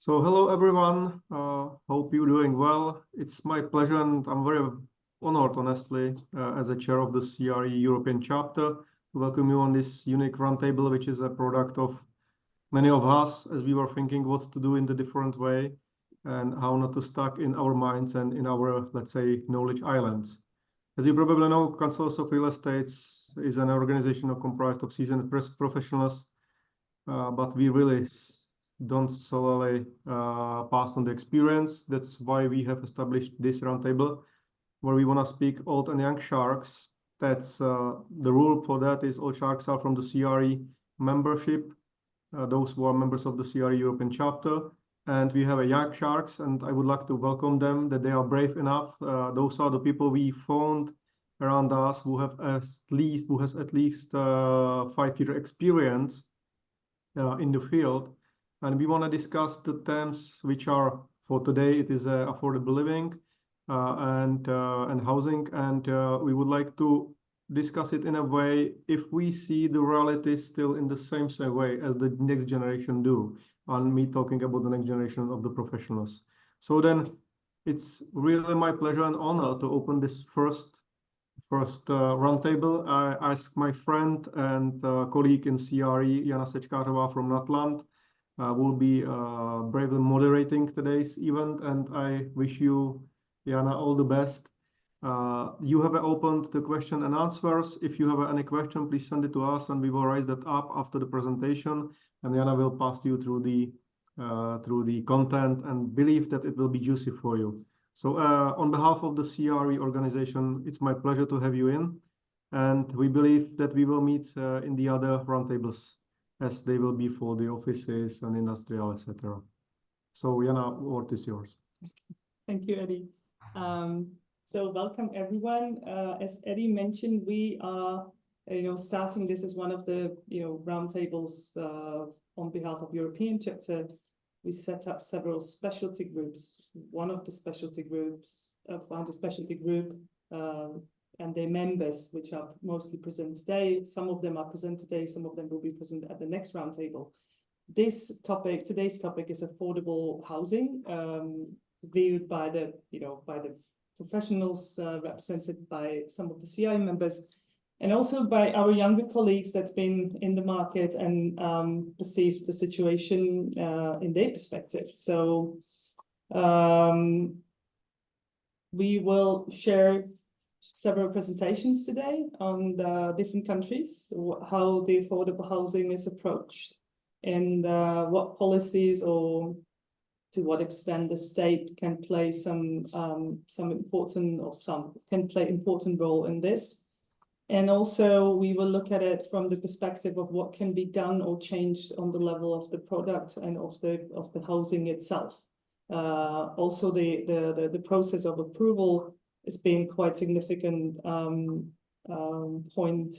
So hello everyone, hope you're doing well. It's my pleasure and I'm very honored, honestly, as a chair of the CRE European chapter, to welcome you on this unique roundtable, which is a product of many of us as we were thinking what to do in the different way and how not to stuck in our minds and in our, let's say, knowledge islands. As you probably know, Councils of Real Estates is an organization comprised of seasoned professionals, but we really don't solely pass on the experience. That's why we have established this roundtable, where we want to speak old and young sharks. That's the rule for that is all sharks are from the CRE membership, those who are members of the CRE European chapter. And we have a young sharks, and I would like to welcome them that they are brave enough. Those are the people we found around us who have at least 5-year experience in the field. And we want to discuss the themes which are, for today, it is affordable living and housing. And we would like to discuss it in a way if we see the reality still in the same way as the next generation do. And me talking about the next generation of the professionals. So then it's really my pleasure and honor to open this first roundtable. I ask my friend and colleague in CRE, Jana Seckarova from Natland, will be bravely moderating today's event, and I wish you, Jana, all the best. You have opened the question and answers. If you have any question, please send it to us, and we will raise that up after the presentation. And Jana will pass you through the content, and believe that it will be juicy for you. So on behalf of the CRE organization, it's my pleasure to have you in, and we believe that we will meet in the other roundtables, as they will be for the offices and industrial, etc. So, Jana, word is yours. Thank you, Eddie. So welcome, everyone. As Eddie mentioned, we are, starting this as one of the, roundtables on behalf of European chapter. We set up several specialty groups. One of the specialty groups, found a specialty group, and their members, which are mostly present today. Some of them are present today, some of them will be present at the next roundtable. Today's topic is affordable housing, viewed by the professionals represented by some of the CI members, and also by our younger colleagues that's been in the market and perceived the situation in their perspective. So we will share several presentations today on the different countries, how the affordable housing is approached, and what policies or to what extent the state can play important role in this. And also we will look at it from the perspective of what can be done or changed on the level of the product and of the housing itself. Also the process of approval has been quite significant point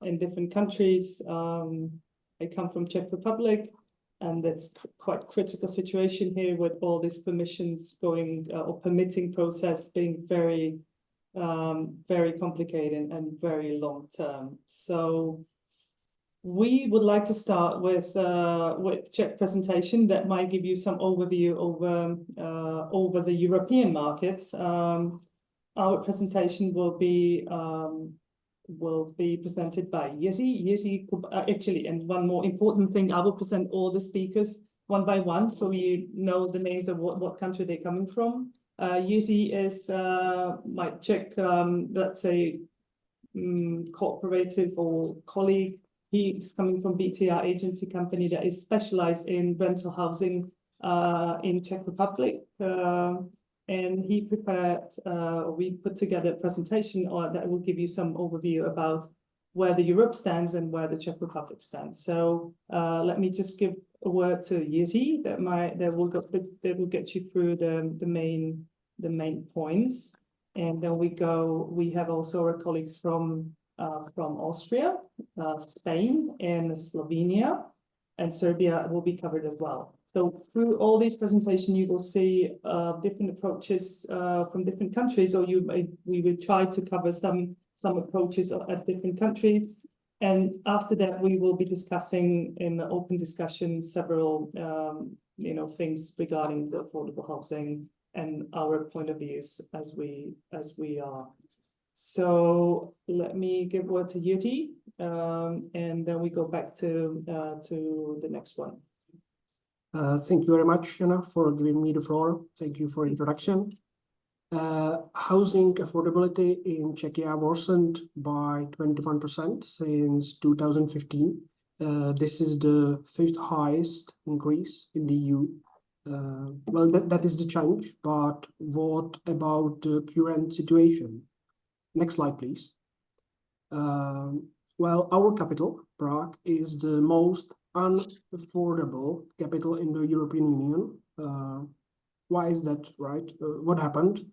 in different countries. I come from Czech Republic, and that's quite critical situation here with all these permissions going or permitting process being very complicated and very long term. So we would like to start with Czech presentation that might give you some overview over the European markets. Our presentation will be presented by Jiri. Actually, and one more important thing, I will present all the speakers one by one, so you know the names of what country they're coming from. Jiri is my Czech, let's say, cooperative or colleague. He's coming from BTR agency company that is specialized in rental housing in Czech Republic. And he prepared, we put together a presentation that will give you some overview about where the Europe stands and where the Czech Republic stands. So let me just give a word to Jiri that will get you through the main points. And then we have also our colleagues from Austria, Spain, and Slovenia, and Serbia will be covered as well. So through all these presentations, you will see different approaches from different countries, or we will try to cover some approaches at different countries. And after that, we will be discussing in the open discussion several, things regarding the affordable housing and our point of views as we are. So let me give word to Jiri, and then we go back to the next one. Thank you very much, Jana, for giving me the floor. Thank you for introduction. Housing affordability in Czechia worsened by 21% since 2015. This is the 5th highest increase in the EU. Well, that is the change, but what about the current situation? Next slide, please. Well, our capital, Prague, is the most unaffordable capital in the European Union. Why is that, right? What happened?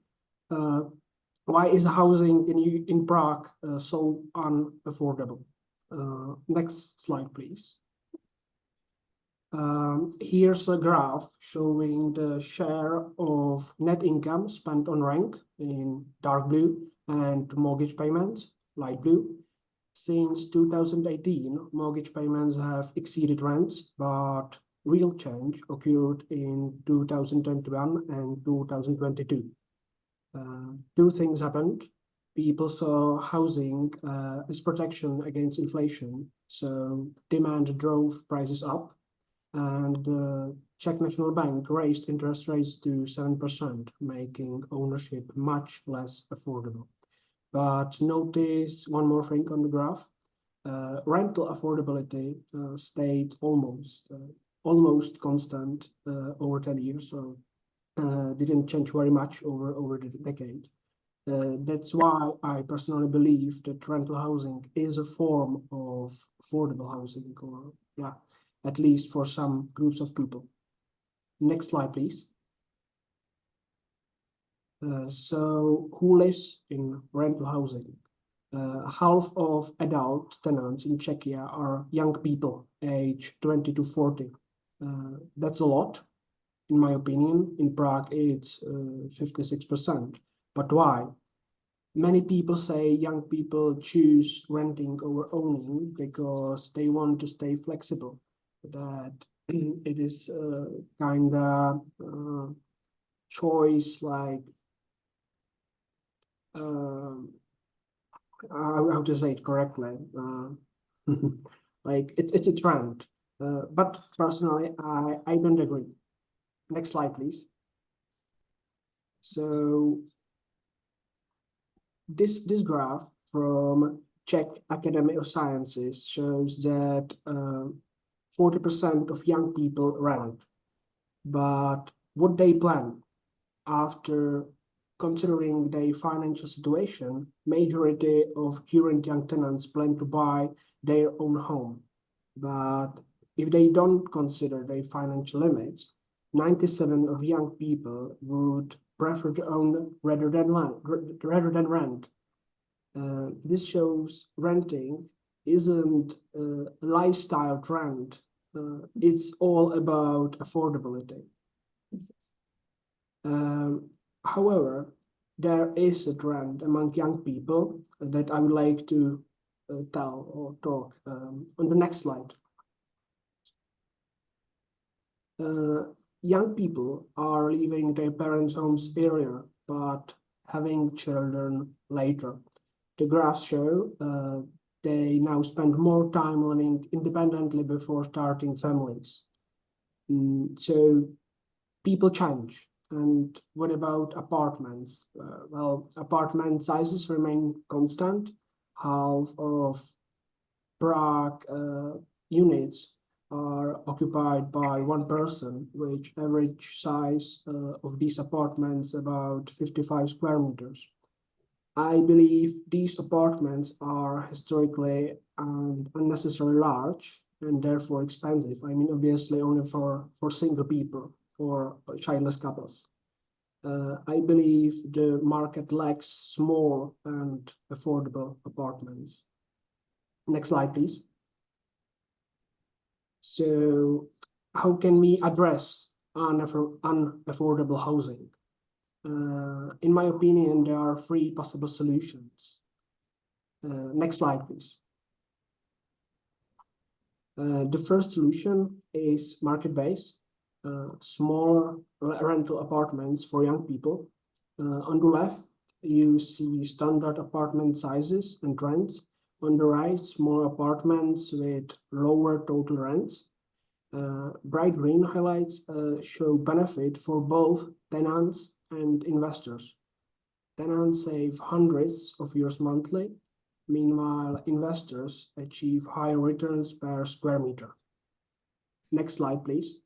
Why is housing in Prague so unaffordable? Next slide, please. Here's a graph showing the share of net income spent on rent in dark blue and mortgage payments, light blue. Since 2018, mortgage payments have exceeded rents, but real change occurred in 2021 and 2022. Two things happened. People saw housing as protection against inflation, so demand drove prices up, and the Czech National Bank raised interest rates to 7%, making ownership much less affordable. But notice one more thing on the graph. Rental affordability stayed almost constant over 10 years, so didn't change very much over the decade. That's why I personally believe that rental housing is a form of affordable housing, or at least for some groups of people. Next slide, please. So who lives in rental housing? Half of adult tenants in Czechia are young people, age 20 to 40. That's a lot. In my opinion, in Prague, it's 56%. But why? Many people say young people choose renting over owning because they want to stay flexible. That it is kind of choice, like how to say it correctly. Like it's a trend. But personally, I don't agree. Next slide, please. So this graph from Czech Academy of Sciences shows that 40% of young people rent. But what they plan after considering their financial situation, majority of current young tenants plan to buy their own home. But if they don't consider their financial limits, 97% of young people would prefer to own rather than rent. This shows renting isn't a lifestyle trend. It's all about affordability. However, there is a trend among young people that I would like to tell or talk on the next slide. Young people are leaving their parents' homes earlier, but having children later. The graphs show they now spend more time living independently before starting families. So people change. And what about apartments? Well, apartment sizes remain constant. Half of Prague units are occupied by one person, which average size of these apartments about 55 square meters. I believe these apartments are historically and unnecessarily large and therefore expensive. I mean, obviously only for single people or childless couples. I believe the market lacks small and affordable apartments. Next slide, please. So how can we address unaffordable housing? In my opinion, there are three possible solutions. Next slide, please. The first solution is market-based, smaller rental apartments for young people. On the left, you see standard apartment sizes and rents. On the right, small apartments with lower total rents. Bright green highlights show benefit for both tenants and investors. Tenants save hundreds of euros monthly. Meanwhile, investors achieve higher returns per square meter. Next slide, please.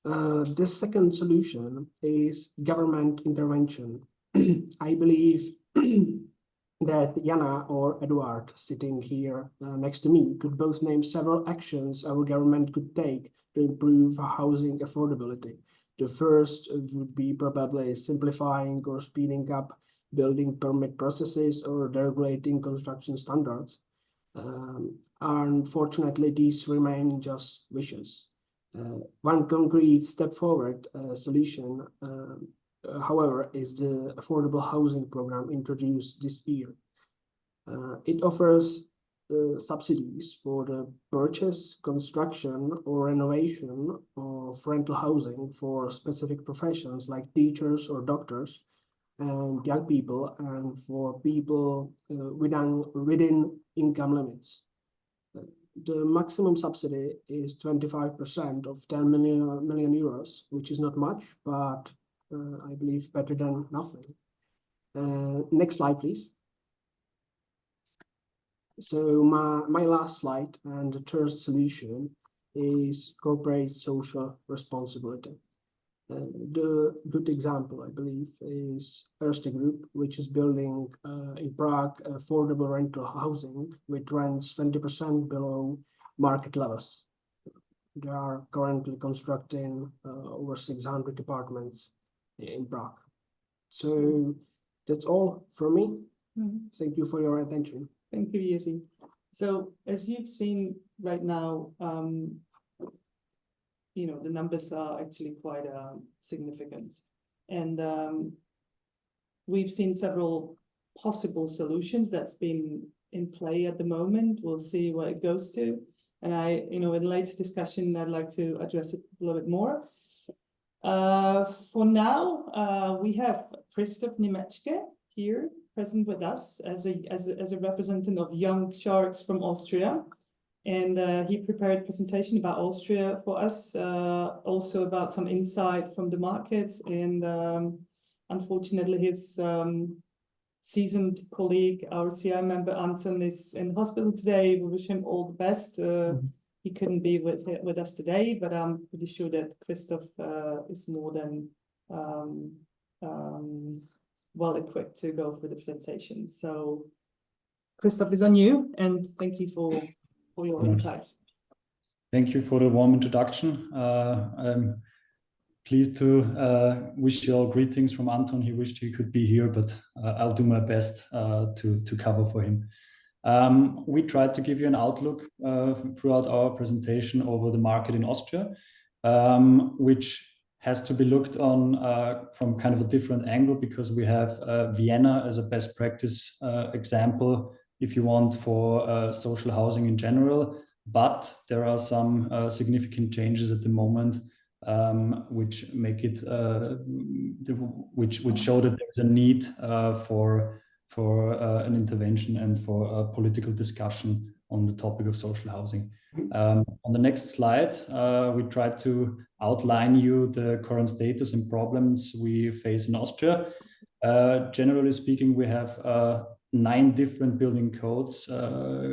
The second solution is government intervention. I believe that Jana or Eduard, sitting here next to me, could both name several actions our government could take to improve housing affordability. The first would be probably simplifying or speeding up building permit processes or deregulating construction standards. Unfortunately, these remain just wishes. One concrete step forward solution, however, is the affordable housing program introduced this year. It offers subsidies for the purchase, construction, or renovation of rental housing for specific professions like teachers or doctors, and young people, and for people within income limits. The maximum subsidy is 25% of 10 million euros, which is not much, but I believe better than nothing. Next slide, please. So my last slide and the third solution is corporate social responsibility. The good example, I believe, is Erste Group, which is building in Prague affordable rental housing with rents 20% below market levels. They are currently constructing over 600 apartments in Prague. So that's all from me. Thank you for your attention. Thank you, Jiri. So as you've seen right now, the numbers are actually quite significant. And we've seen several possible solutions that's been in play at the moment. We'll see where it goes to. And in later discussion, I'd like to address it a little bit more. For now, we have Christoph Nemetschke here present with us as a representative of Young Sharks from Austria. And he prepared a presentation about Austria for us, also about some insight from the market. And unfortunately, his seasoned colleague, our CI member, Anton, is in hospital today. We wish him all the best. He couldn't be with us today, but I'm pretty sure that Christoph is more than well equipped to go through the presentation. So Christoph is on you, and thank you for your insight. Thank you for the warm introduction. I'm pleased to wish you all greetings from Anton. He wished he could be here, but I'll do my best to cover for him. We tried to give you an outlook throughout our presentation over the market in Austria, which has to be looked on from kind of a different angle, because we have Vienna as a best practice example, if you want, for social housing in general. But there are some significant changes at the moment, which make it, which show that there's a need for an intervention and for a political discussion on the topic of social housing. On the next slide, we try to outline you the current status and problems we face in Austria. Generally speaking, we have 9 different building codes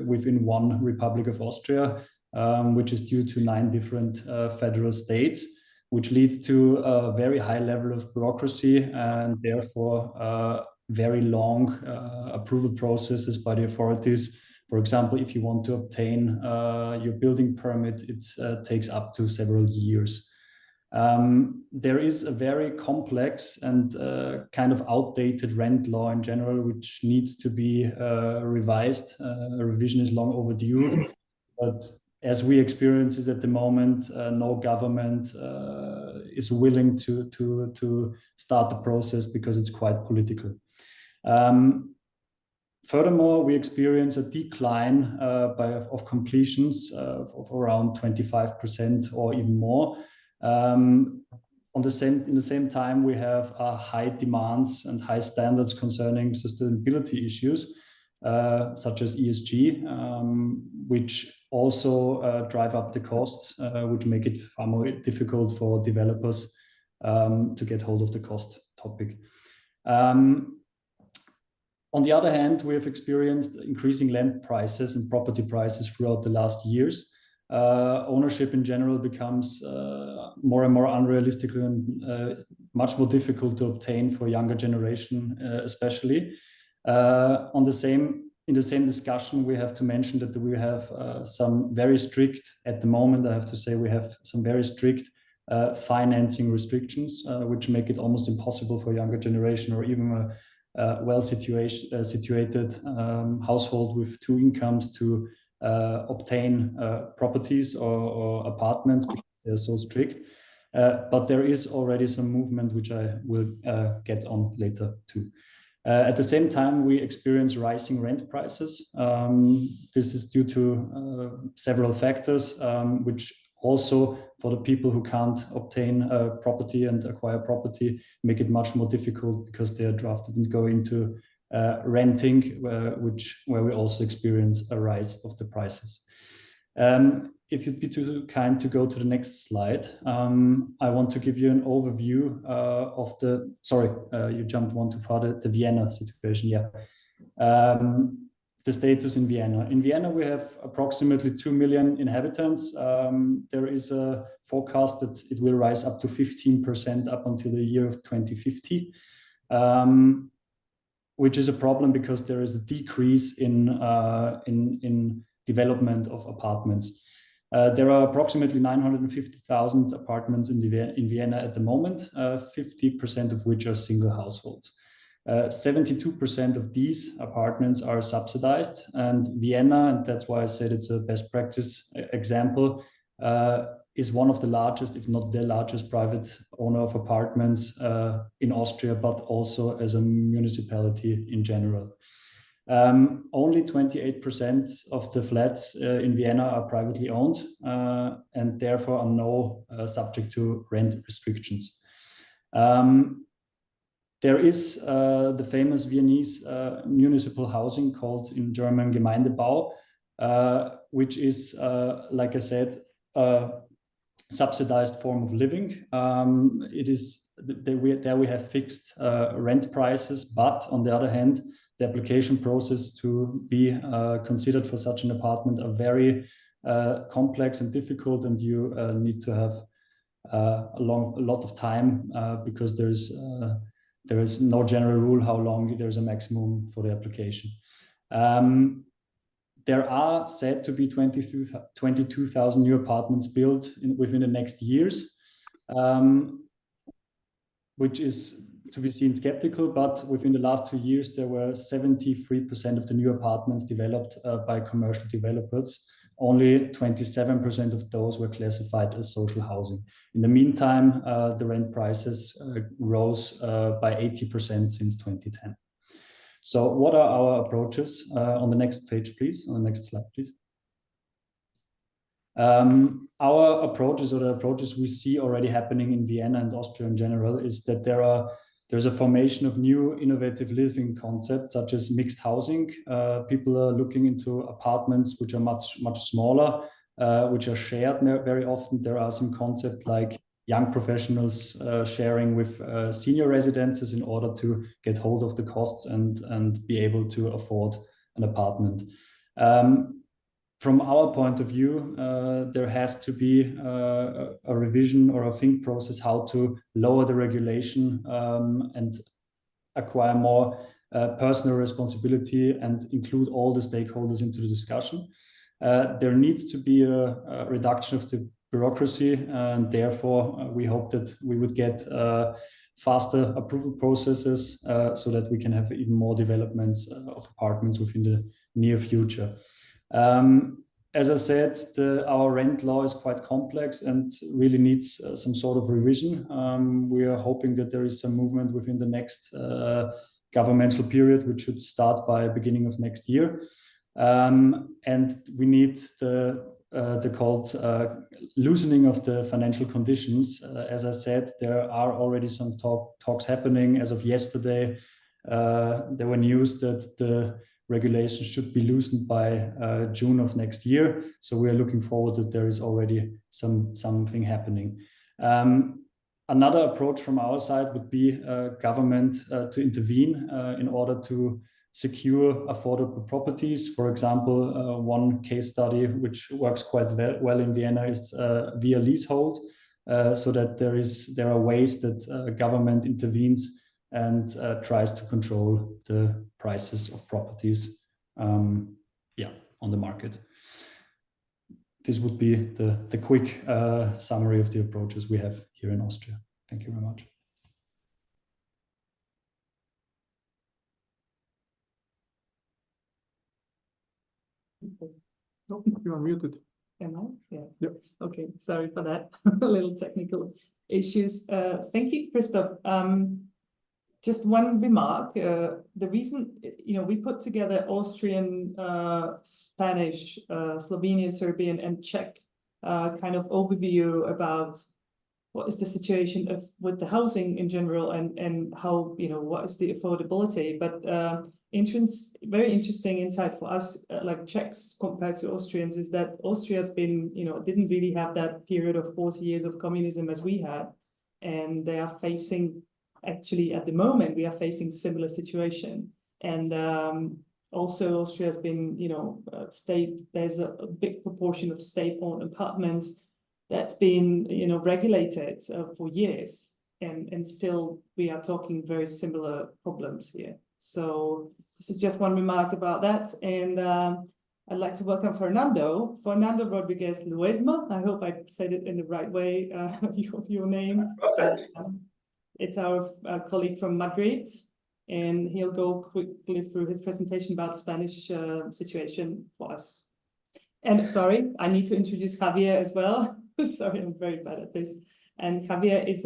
within one Republic of Austria, which is due to 9 different federal states, which leads to a very high level of bureaucracy and therefore very long approval processes by the authorities. For example, if you want to obtain your building permit, it takes up to several years. There is a very complex and kind of outdated rent law in general, which needs to be revised. A revision is long overdue, but as we experience it at the moment, no government is willing to start the process because it's quite political. Furthermore, we experience a decline of completions of around 25% or even more. In the same time, we have high demands and high standards concerning sustainability issues, such as ESG, which also drive up the costs, which make it far more difficult for developers to get hold of the cost topic. On the other hand, we have experienced increasing land prices and property prices throughout the last years. Ownership in general becomes more and more unrealistic and much more difficult to obtain for younger generation, especially. In the same discussion, we have to mention that we have some very strict, at the moment, I have to say, we have some very strict financing restrictions, which make it almost impossible for younger generation or even a well-situated household with two incomes to obtain properties or apartments because they're so strict. But there is already some movement, which I will get on later too. At the same time, we experience rising rent prices. This is due to several factors, which also for the people who can't obtain property and acquire property make it much more difficult because they are drafted and go into renting, where we also experience a rise of the prices. If you'd be too kind to go to the next slide, I want to give you an overview of the, sorry, you jumped one too far, the Vienna situation, yeah. The status in Vienna. In Vienna, we have approximately 2 million inhabitants. There is a forecast that it will rise up to 15% up until the year of 2050, which is a problem because there is a decrease in development of apartments. There are approximately 950,000 apartments in Vienna at the moment, 50% of which are single households. 72% of these apartments are subsidized, and Vienna, and that's why I said it's a best practice example, is one of the largest, if not the largest, private owner of apartments in Austria, but also as a municipality in general. Only 28% of the flats in Vienna are privately owned and therefore are subject to rent restrictions. There is the famous Viennese municipal housing called in German Gemeindebau, which is, like I said, a subsidized form of living. There we have fixed rent prices, but on the other hand, the application process to be considered for such an apartment are very complex and difficult, and you need to have a lot of time because there is no general rule how long there's a maximum for the application. There are said to be 22,000 new apartments built within the next years, which is to be seen skeptical, but within the last 2 years, there were 73% of the new apartments developed by commercial developers. Only 27% of those were classified as social housing. In the meantime, the rent prices rose by 80% since 2010. So what are our approaches? On the next page, please. On the next slide, please. Our approaches, or the approaches we see already happening in Vienna and Austria in general, is that there's a formation of new innovative living concepts, such as mixed housing. People are looking into apartments which are much smaller, which are shared very often. There are some concepts like young professionals sharing with senior residences in order to get hold of the costs and be able to afford an apartment. From our point of view, there has to be a revision or a think process how to lower the regulation and acquire more personal responsibility and include all the stakeholders into the discussion. There needs to be a reduction of the bureaucracy, and therefore we hope that we would get faster approval processes so that we can have even more developments of apartments within the near future. As I said, our rent law is quite complex and really needs some sort of revision. We are hoping that there is some movement within the next governmental period, which should start by beginning of next year. And we need the called loosening of the financial conditions. As I said, there are already some talks happening. As of yesterday, there were news that the regulations should be loosened by June of next year. So we are looking forward that there is already something happening. Another approach from our side would be government to intervene in order to secure affordable properties. For example, one case study which works quite well in Vienna is via leasehold, so that there are ways that government intervenes and tries to control the prices of properties on the market. This would be the quick summary of the approaches we have here in Austria. Thank you very much. Nope, you are muted. Am I? Yeah. Yep. Okay, sorry for that. A little technical issues. Thank you, Christoph. Just one remark. The reason, we put together Austrian, Spanish, Slovenian, Serbian, and Czech kind of overview about what is the situation with the housing in general and how, what is the affordability. But very interesting insight for us, like Czechs compared to Austrians, is that Austria has been, didn't really have that period of 40 years of communism as we had. And they are facing, actually at the moment, we are facing similar situation. And also Austria has been, there's a big proportion of state-owned apartments that's been, regulated for years. And still we are talking very similar problems here. So this is just one remark about that. And I'd like to welcome Fernando Rodriguez-Lluesma. I hope I said it in the right way, your name. It's our colleague from Madrid, and he'll go quickly through his presentation about Spanish situation for us. And sorry, I need to introduce Javier as well. Sorry, I'm very bad at this. And Javier is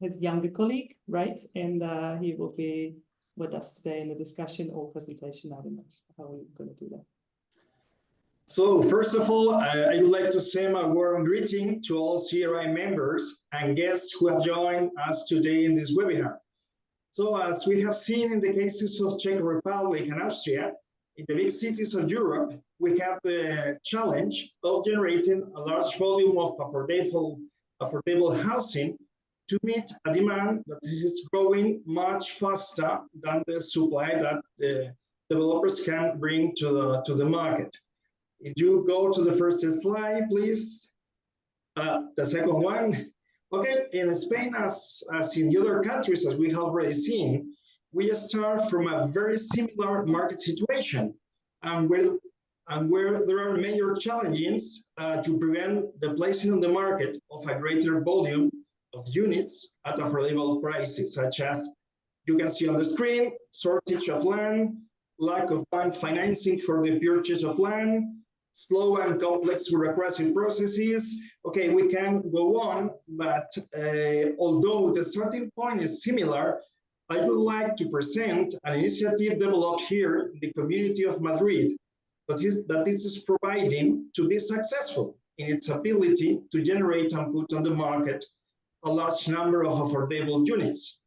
his younger colleague, right? And he will be with us today in the discussion or presentation. I don't know how we're going to do that. So first of all, I would like to send a warm greeting to all CRI members and guests who have joined us today in this webinar. So as we have seen in the cases of Czech Republic and Austria, in the big cities of Europe, we have the challenge of generating a large volume of affordable housing to meet a demand that is growing much faster than the supply that the developers can bring to the market. If you go to the first slide, please. The second one. Okay, in Spain, as in the other countries, as we have already seen, we start from a very similar market situation, and where there are major challenges to prevent the placing on the market of a greater volume of units at affordable prices, such as you can see on the screen: shortage of land, lack of bank financing for the purchase of land, slow and complex bureaucratic processes. Okay, we can go on, but although the starting point is similar, I would like to present an initiative developed here in the community of Madrid that this is providing to be successful in its ability to generate and put on the market a large number of affordable units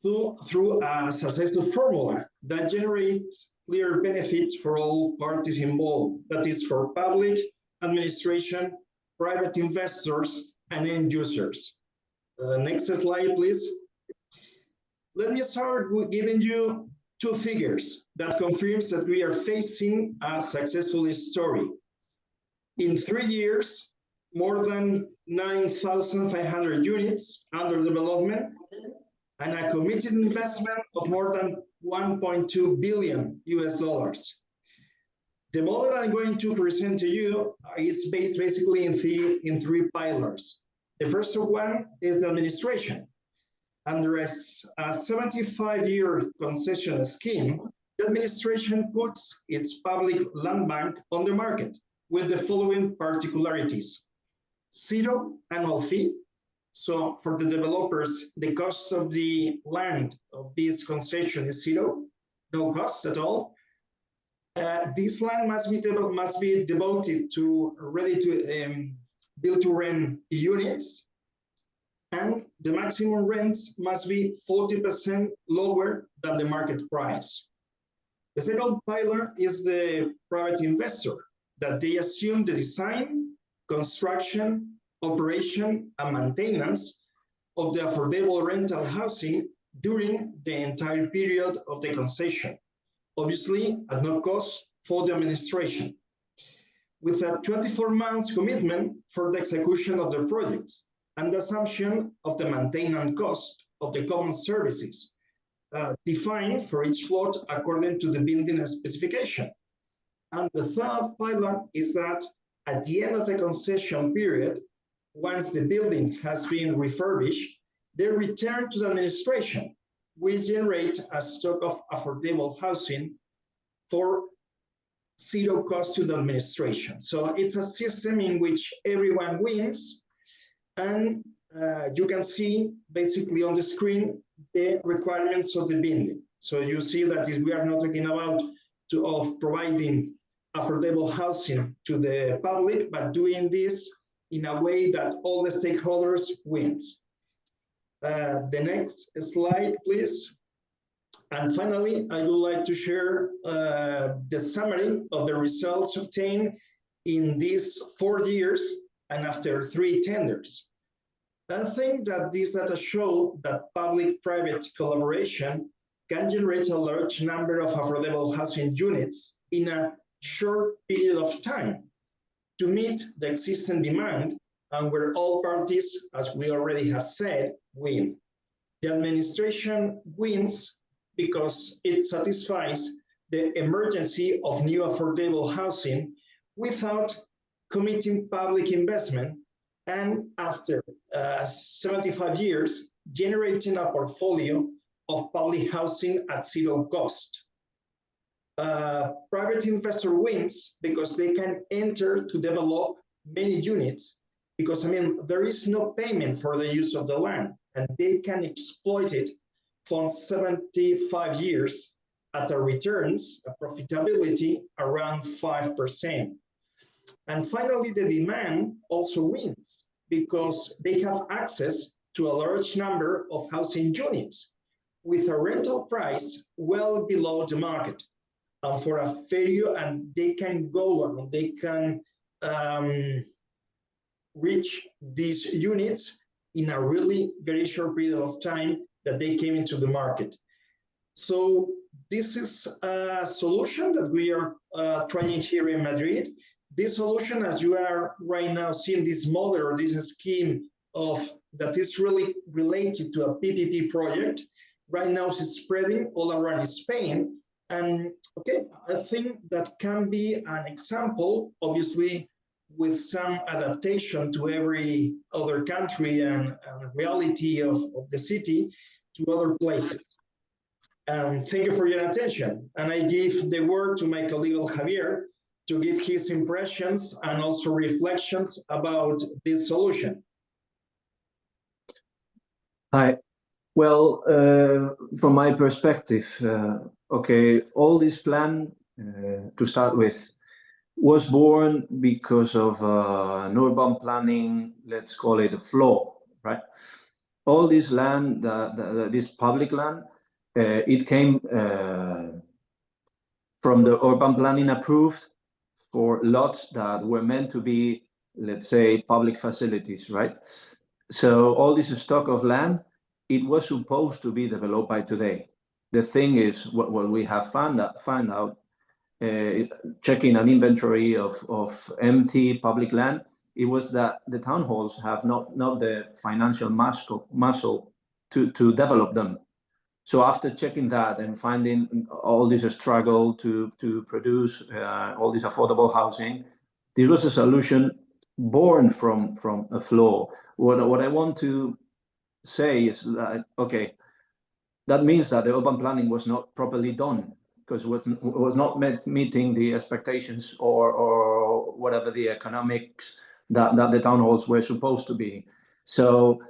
through a successful formula that generates clear benefits for all parties involved, that is for public administration, private investors, and end users. Next slide, please. Let me start with giving you two figures that confirms that we are facing a successful story. In 3 years, more than 9,500 units under development, and a committed investment of more than $1.2 billion. The model I'm going to present to you is based basically in three pillars. The first one is the administration. Under a 75-year concession scheme, the administration puts its public land bank on the market with the following particularities: 0 annual fee, So for the developers, the cost of the land of this concession is zero, no cost at all. This land must be devoted to ready to build to rent units, and the maximum rents must be 40% lower than the market price. The second pillar is the private investor, that they assume the design, construction, operation, and maintenance of the affordable rental housing during the entire period of the concession, obviously at no cost for the administration, with a 24 months commitment for the execution of the projects and the assumption of the maintenance cost of the common services, defined for each floor according to the building specification. And the third pillar is that at the end of the concession period, once the building has been refurbished, they return to the administration, which generate a stock of affordable housing for zero cost to the administration. So it's a system in which everyone wins, and you can see basically on the screen the requirements of the building. So you see that we are not talking about providing affordable housing to the public, but doing this in a way that all the stakeholders wins. The next slide, please. And finally, I would like to share the summary of the results obtained in these 4 years and after 3 tenders. I think that these data show that public-private collaboration can generate a large number of affordable housing units in a short period of time to meet the existing demand, and where all parties, as we already have said, win. The administration wins because it satisfies the emergency of new affordable housing without committing public investment, and after 75 years, generating a portfolio of public housing at zero cost. Private investor wins because they can enter to develop many units, because there is no payment for the use of the land, and they can exploit it for 75 years at a returns, a profitability around 5%. And finally, the demand also wins because they have access to a large number of housing units with a rental price well below the market. And for a failure, and they can go and they can reach these units in a really very short period of time that they came into the market. So this is a solution that we are trying here in Madrid. This solution, as you are right now seeing this model or this scheme of that is really related to a PPP project, right now is spreading all around Spain. And okay, I think that can be an example, obviously, with some adaptation to every other country and reality of the city to other places. Thank you for your attention. And I give the word to my colleague Javier to give his impressions and also reflections about this solution. Hi. Well, from my perspective, okay, all this plan, to start with, was born because of an urban planning, let's call it a flaw, right? All this land, this public land, it came from the urban planning approved for lots that were meant to be, let's say, public facilities, right? So all this stock of land, it was supposed to be developed by today. The thing is, what we have found out, checking an inventory of empty public land, it was that the town halls have not the financial muscle to develop them. So after checking that and finding all this struggle to produce all this affordable housing, this was a solution born from a flaw. What I want to say is that, okay, that means that the urban planning was not properly done because it was not meeting the expectations or whatever the economics that the town halls were supposed to be. So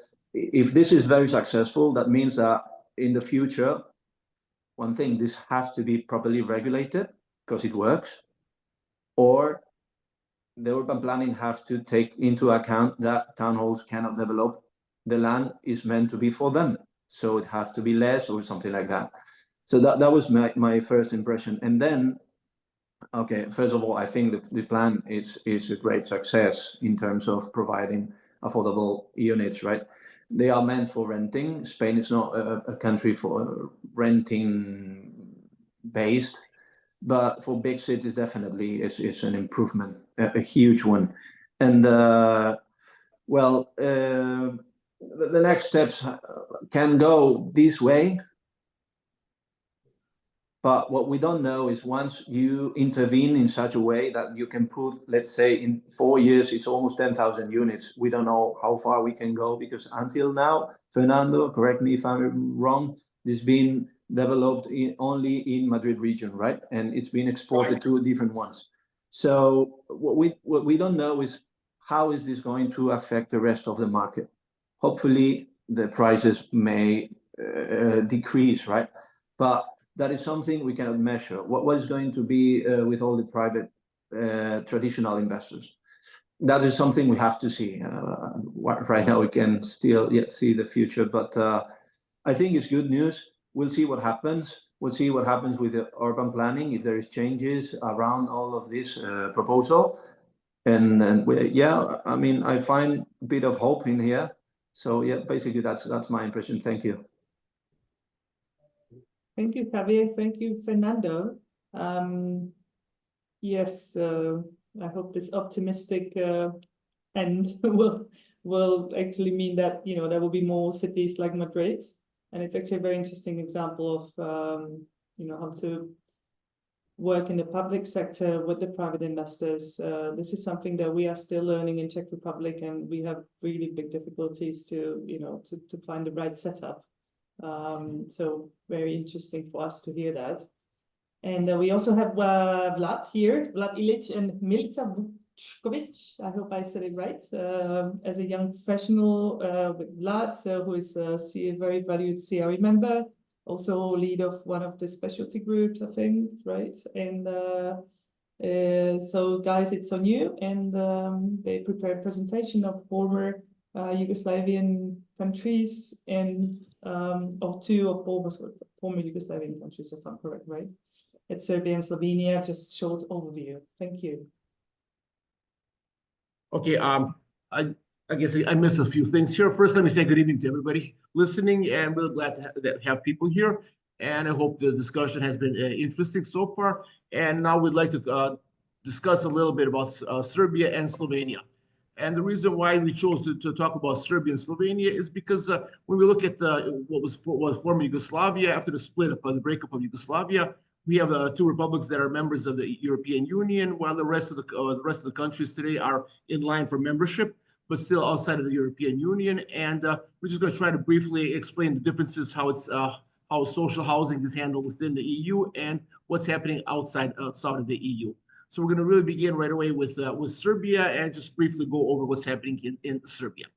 if this is very successful, that means that in the future, one thing, this has to be properly regulated because it works, or the urban planning have to take into account that town halls cannot develop. The land is meant to be for them, so it has to be less or something like that. So that was my first impression. And then, okay, first of all, I think the plan is a great success in terms of providing affordable units, right? They are meant for renting. Spain is not a country for renting based, but for big cities definitely is an improvement, a huge one. And well, the next steps can go this way, but what we don't know is once you intervene in such a way that you can put, let's say in 4 years, it's almost 10,000 units. We don't know how far we can go because until now, Fernando, correct me if I'm wrong, this has been developed only in Madrid region, right? And it's been exported to different ones. So what we don't know is how is this going to affect the rest of the market? Hopefully the prices may decrease, right? But that is something we cannot measure. What is going to be with all the private traditional investors? That is something we have to see. Right now we can still yet see the future, but I think it's good news. We'll see what happens. We'll see what happens with the urban planning, if there is changes around all of this proposal. And yeah, I mean, I find a bit of hope in here. So yeah, basically that's my impression. Thank you. Thank you, Javier. Thank you, Fernando. Yes, I hope this optimistic end will actually mean that, you know, there will be more cities like Madrid. And it's actually a very interesting example of, you know, how to work in the public sector with the private investors. This is something that we are still learning in Czech Republic, and we have really big difficulties to, you know, to find the right setup. So very interesting for us to hear that. And we also have Vlad here, Vlad Ilić and Milica Vučković. I hope I said it right. As a young professional with Vlad, who is a very valued CRE member, also lead of one of the specialty groups, I think, right? And so guys, it's on you. And they prepared a presentation of former Yugoslavian countries and or two of former Yugoslavian countries, if I'm correct, right? It's Serbia and Slovenia. Just short overview. Thank you. Okay, I guess I missed a few things here. First, let me say good evening to everybody listening, and we're glad to have people here. And I hope the discussion has been interesting so far. And now we'd like to discuss a little bit about Serbia and Slovenia. And the reason why we chose to talk about Serbia and Slovenia is because when we look at what was former Yugoslavia after the split up, the breakup of Yugoslavia, we have two republics that are members of the European Union, while the rest of the countries today are in line for membership, but still outside of the European Union. And we're just going to try to briefly explain the differences, how social housing is handled within the EU and what's happening outside of the EU. So we're going to really begin right away with Serbia and just briefly go over what's happening in Serbia.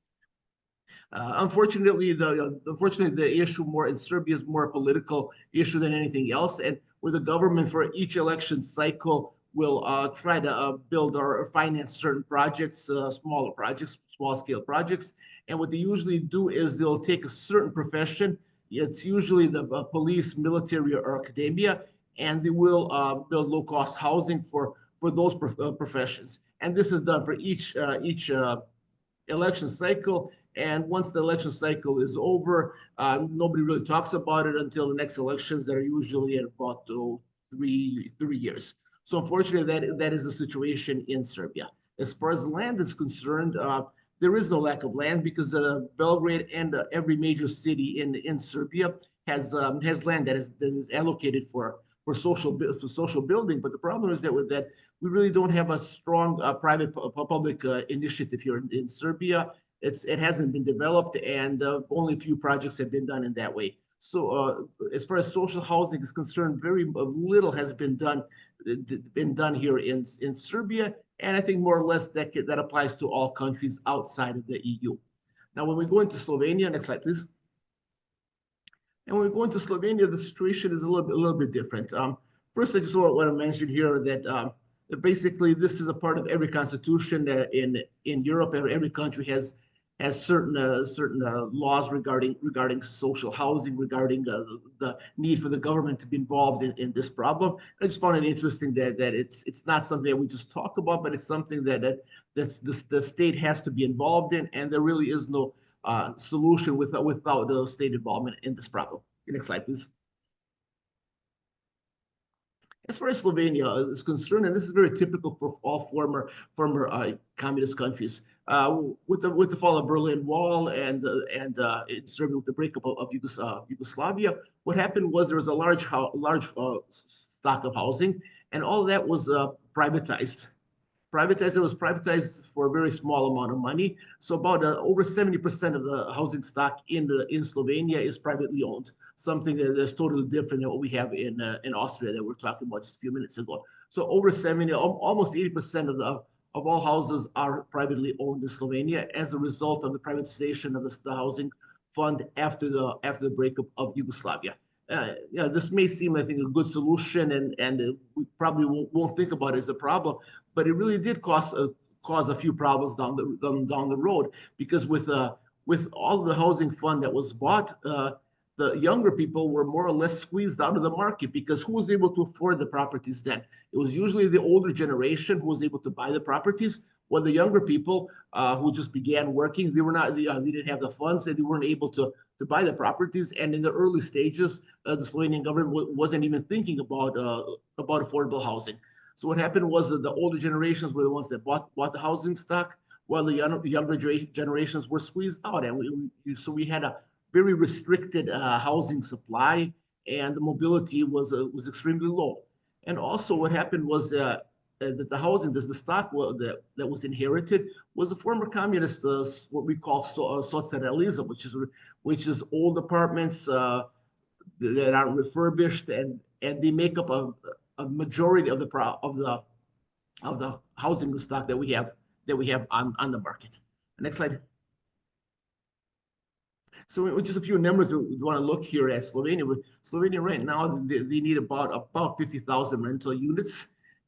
Unfortunately, the issue more in Serbia is more a political issue than anything else, and where the government for each election cycle will try to build or finance certain projects, small scale projects. And what they usually do is they'll take a certain profession. It's usually the police, military, or academia, and they will build low cost housing for those professions. And this is done for each election cycle. And once the election cycle is over, nobody really talks about it until the next elections that are usually in about 3 years. So unfortunately, that is the situation in Serbia. As far as land is concerned, there is no lack of land because Belgrade and every major city in Serbia has land that is allocated for social building. But the problem is that we really don't have a strong private public initiative here in Serbia. It hasn't been developed, and only a few projects have been done in that way. So as far as social housing is concerned, very little has been done here in Serbia, and I think more or less that applies to all countries outside of the EU. Now, when we go into Slovenia, next slide, please. And when we go into Slovenia, the situation is a little bit different. First, I just want to mention here that basically this is a part of every constitution in Europe. Every country has certain laws regarding social housing, regarding the need for the government to be involved in this problem. I just found it interesting that it's not something that we just talk about, but it's something that the state has to be involved in, and there really is no solution without the state involvement in this problem. Next slide, please. As far as Slovenia is concerned, and this is very typical for all former communist countries, with the fall of Berlin Wall and certainly with the breakup of Yugoslavia, what happened was there was a large stock of housing, and all of that was privatized. It was privatized for a very small amount of money. So about over 70% of the housing stock in Slovenia is privately owned. Something that is totally different than what we have in Austria that we're talking about just a few minutes ago. So over 70, almost 80% of all houses are privately owned in Slovenia as a result of the privatization of the housing fund after the breakup of Yugoslavia. This may seem, I think, a good solution, and we probably won't think about it as a problem, but it really did cause a few problems down the road, because with all the housing fund that was bought, the younger people were more or less squeezed out of the market, because who was able to afford the properties then? It was usually the older generation who was able to buy the properties, while the younger people who just began working, they didn't have the funds, and they weren't able to buy the properties. And in the early stages, the Slovenian government wasn't even thinking about affordable housing. So what happened was that the older generations were the ones that bought the housing stock, while the younger generations were squeezed out. And so we had a very restricted housing supply, and the mobility was extremely low. And also what happened was that the housing, the stock that was inherited was a former communist, what we call socialism, which is old apartments that are refurbished, and they make up a majority of the housing stock that we have on the market. Next slide. So with just a few numbers, we want to look here at Slovenia. Slovenia right now, they need about 50,000 rental units.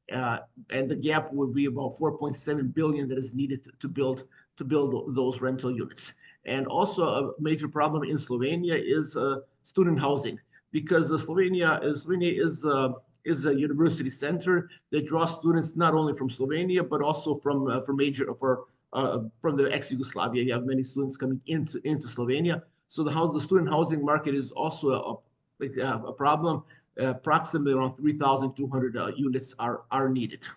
And the gap would be about 4.7 billion that is needed to build those rental units. And also a major problem in Slovenia is student housing, because Slovenia is a university center that draws students not only from Slovenia but also from the ex-Yugoslavia. You have many students coming into Slovenia. So the student housing market is also a problem. Approximately around 3,200 units are needed.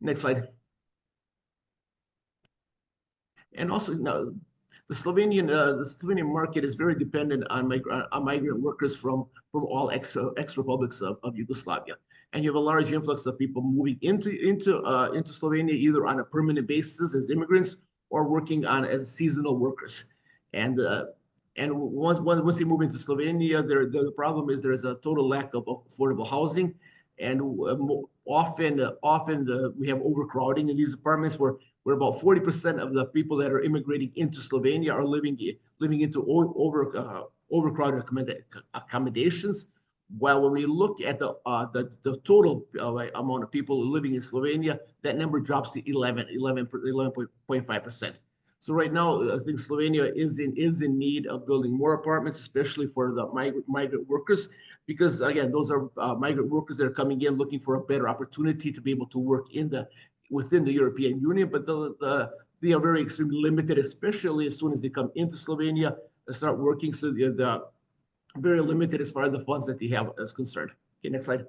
Next slide. And also now, the Slovenian market is very dependent on migrant workers from all ex-republics of Yugoslavia, and you have a large influx of people moving into Slovenia either on a permanent basis as immigrants or working as seasonal workers. And once they move into Slovenia, the problem is there is a total lack of affordable housing, and often we have overcrowding in these apartments where about 40% of the people that are immigrating into Slovenia are living into overcrowded accommodations. While when we look at the total amount of people living in Slovenia, that number drops to 11.5%. So right now, I think Slovenia is in need of building more apartments, especially for the migrant workers, because again, those are migrant workers that are coming in looking for a better opportunity to be able to work within the European Union, but they are very extremely limited, especially as soon as they come into Slovenia and start working. So they're very limited as far as the funds that they have is concerned. Okay, next slide.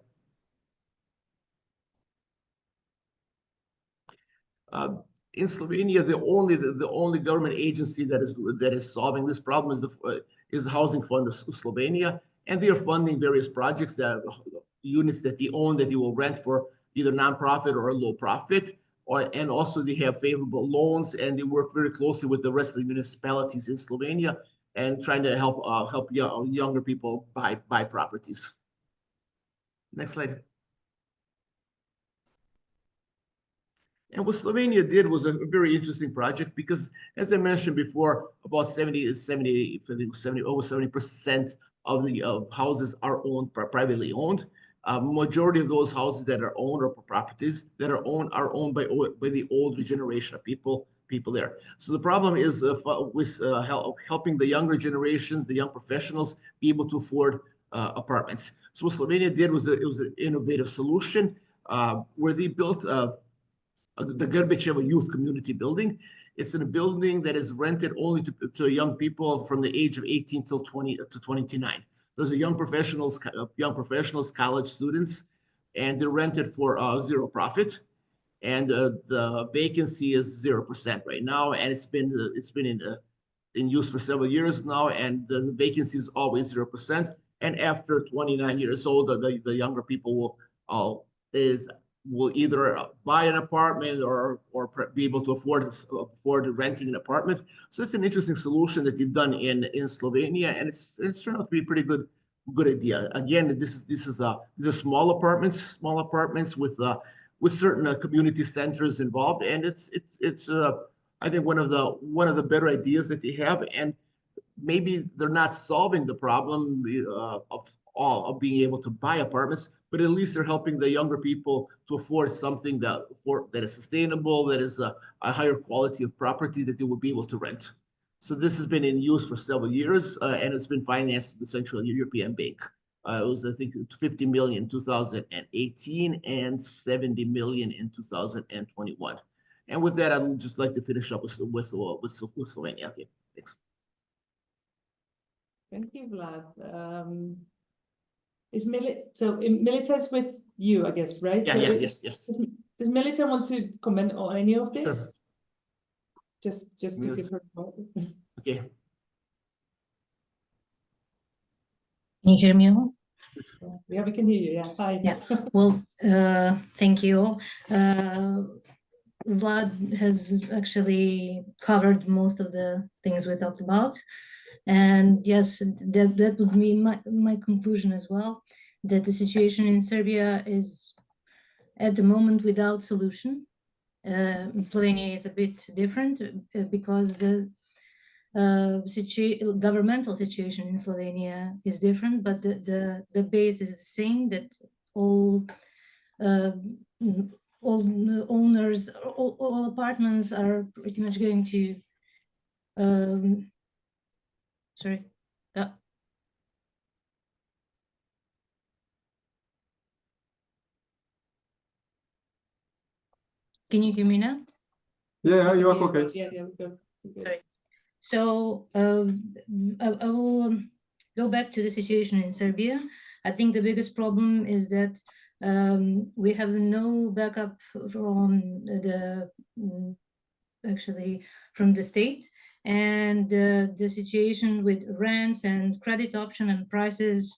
In Slovenia, the only government agency that is solving this problem is the Housing Fund of Slovenia, and they are funding various projects, units that they own, that they will rent for either non-profit or low profit, and also they have favorable loans, and they work very closely with the rest of the municipalities in Slovenia and trying to help younger people buy properties. Next slide. And what Slovenia did was a very interesting project because, as I mentioned before, about 70% of the houses are owned, privately owned. Majority of those houses that are owned or properties that are owned by the older generation of people there. So the problem is with helping the younger generations, the young professionals, be able to afford apartments. So what Slovenia did was it was an innovative solution where they built the GmbH youth community building. It's in a building that is rented only to young people from the age of 18 till 29. Those are young professionals, college students, and they're rented for zero profit. And the vacancy is 0% right now, and it's been in use for several years now, and the vacancy is always 0%. And after 29 years old, the younger people will either buy an apartment or be able to afford renting an apartment. So it's an interesting solution that they've done in Slovenia, and it's turned out to be a pretty good idea. Again, these are small apartments with certain community centers involved, and it's I think one of the better ideas that they have, and maybe they're not solving the problem of being able to buy apartments, but at least they're helping the younger people to afford something that is sustainable, that is a higher quality of property that they will be able to rent. So this has been in use for several years, and it's been financed with the Central European Bank. It was, I think, 50 million in 2018 and 70 million in 2021. And with that, I'd just like to finish up with Slovenia. Okay, thanks. Thank you, Vlad. Milica is with you, I guess, right? Yeah, yes. Does Milica want to comment on any of this? Sure. Just to give her. Okay. Can you hear me all? Yeah, we can hear you. Yeah, hi. Yeah. Well, thank you all. Vlad has actually covered most of the things we talked about. And yes, that would be my conclusion as well, that the situation in Serbia is at the moment without solution. Slovenia is a bit different because the governmental situation in Slovenia is different, but the base is the same, that all owners, all apartments are pretty much going to Can you hear me now? Yeah, you are okay. Yeah, good. Sorry. So I will go back to the situation in Serbia. I think the biggest problem is that we have no backup from the state, and the situation with rents and credit option and prices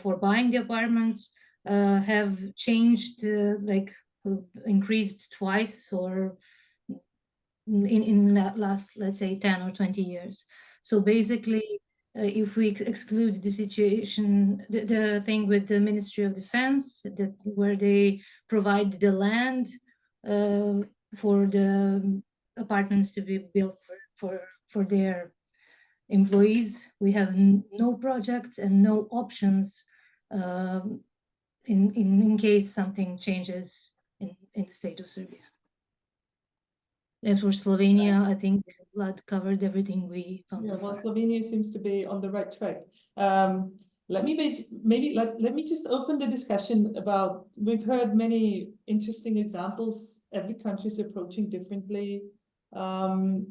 for buying the apartments have changed, increased twice or in the last, let's say, 10 or 20 years. So basically, if we exclude the situation, the thing with the Ministry of Defense, where they provide the land for the apartments to be built for their employees, we have no projects and no options in case something changes in the state of Serbia. As for Slovenia, I think Vlad covered everything we found. Yeah, well, Slovenia seems to be on the right track. Let me just open the discussion about, we've heard many interesting examples. Every country is approaching differently, and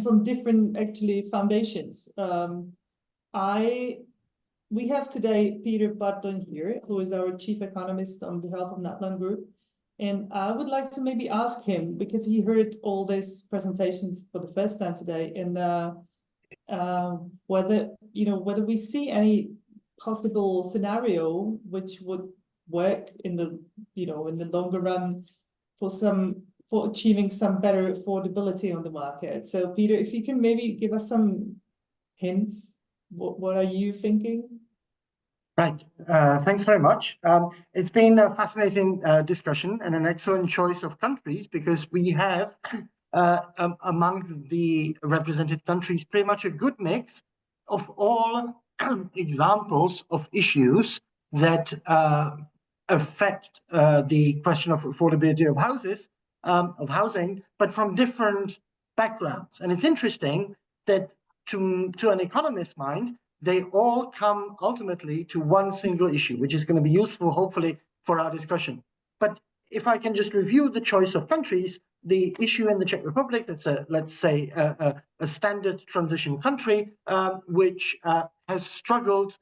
from different actually foundations. We have today Peter Barton here, who is our chief economist on behalf of Natland Group. And I would like to maybe ask him, because he heard all these presentations for the first time today, and whether we see any possible scenario which would work in the longer run for achieving some better affordability on the market. So Peter, if you can maybe give us some hints, what are you thinking? Right. Thanks very much. It's been a fascinating discussion and an excellent choice of countries, because we have among the represented countries pretty much a good mix of all examples of issues that affect the question of affordability of housing, but from different backgrounds. And it's interesting that to an economist's mind, they all come ultimately to one single issue, which is going to be useful, hopefully, for our discussion. But if I can just review the choice of countries, the issue in the Czech Republic, that's let's say a standard transition country, which has struggled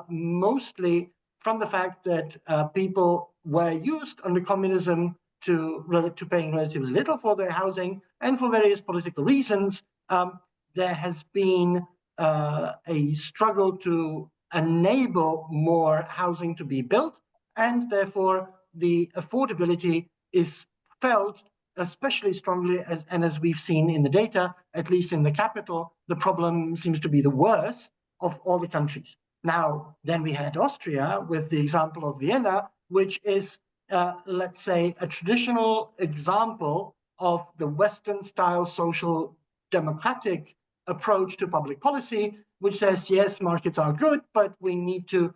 mostly from the fact that people were used under communism to paying relatively little for their housing, and for various political reasons, there has been a struggle to enable more housing to be built, and therefore the affordability is felt especially strongly, as we've seen in the data, at least in the capital, the problem seems to be the worst of all the countries. Now, then we had Austria with the example of Vienna, which is, let's say, a traditional example of the Western-style social democratic approach to public policy, which says, yes, markets are good, but we need to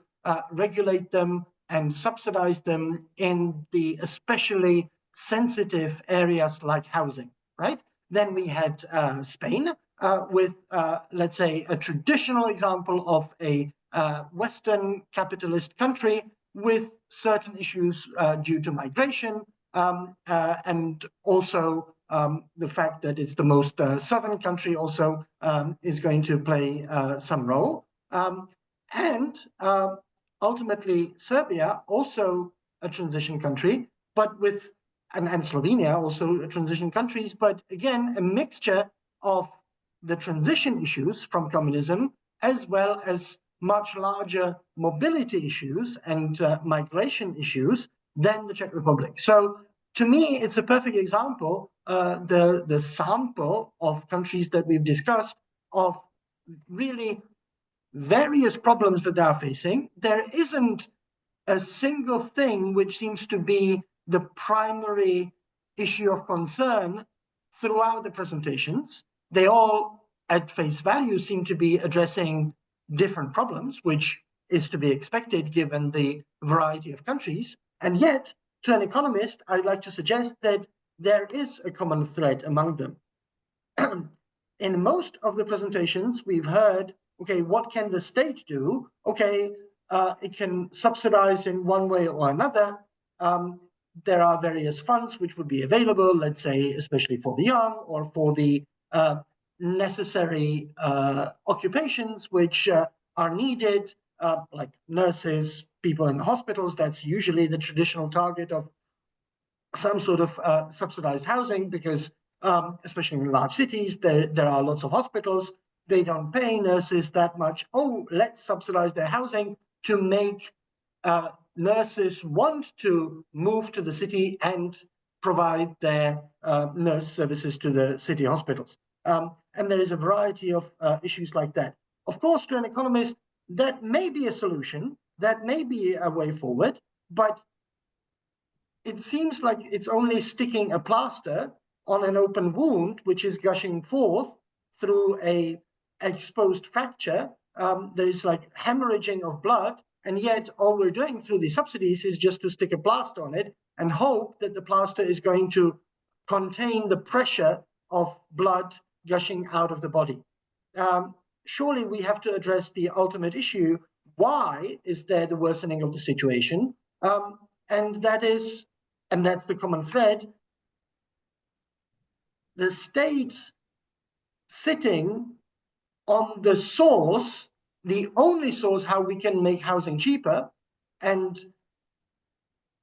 regulate them and subsidize them in the especially sensitive areas like housing, right? Then we had Spain with, let's say, a traditional example of a Western capitalist country with certain issues due to migration, and also the fact that it's the most southern country also is going to play some role. And ultimately, Serbia, also a transition country, but with, and Slovenia, also a transition countries, but again, a mixture of the transition issues from communism, as well as much larger mobility issues and migration issues than the Czech Republic. So to me, it's a perfect example, the sample of countries that we've discussed, of really various problems that they are facing. There isn't a single thing which seems to be the primary issue of concern throughout the presentations. They all, at face value, seem to be addressing different problems, which is to be expected given the variety of countries. And yet, to an economist, I'd like to suggest that there is a common thread among them. In most of the presentations, we've heard, okay, what can the state do? Okay, it can subsidize in one way or another. There are various funds which would be available, let's say, especially for the young, or for the necessary occupations which are needed, like nurses, people in hospitals. That's usually the traditional target of some sort of subsidized housing, because especially in large cities, there are lots of hospitals. They don't pay nurses that much. Oh, let's subsidize their housing to make nurses want to move to the city and provide their nurse services to the city hospitals. And there is a variety of issues like that. Of course, to an economist, that may be a solution, that may be a way forward, but it seems like it's only sticking a plaster on an open wound, which is gushing forth through a exposed fracture. There is like hemorrhaging of blood, and yet all we're doing through these subsidies is just to stick a plaster on it and hope that the plaster is going to contain the pressure of blood gushing out of the body. Surely we have to address the ultimate issue. Why is there the worsening of the situation? And that's the common thread. The state sitting on the source, the only source how we can make housing cheaper, and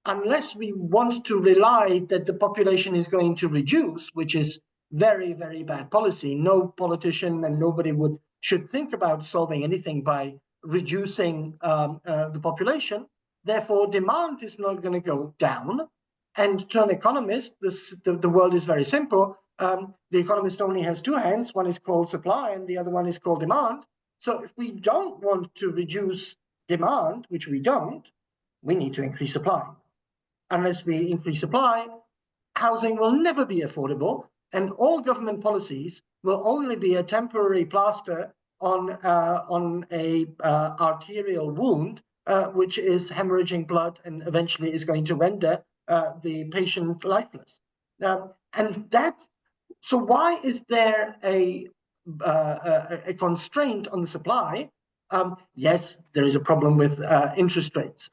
unless we want to rely that the population is going to reduce, which is very, very bad policy, no politician and nobody should think about solving anything by reducing the population. Therefore, demand is not going to go down. And to an economist, the world is very simple. The economist only has two hands. One is called supply and the other one is called demand. So if we don't want to reduce demand, which we don't, we need to increase supply. Unless we increase supply, housing will never be affordable, and all government policies will only be a temporary plaster on a arterial wound, which is hemorrhaging blood and eventually is going to render the patient lifeless. And that's so. Why is there a constraint on the supply? Yes, there is a problem with interest rates.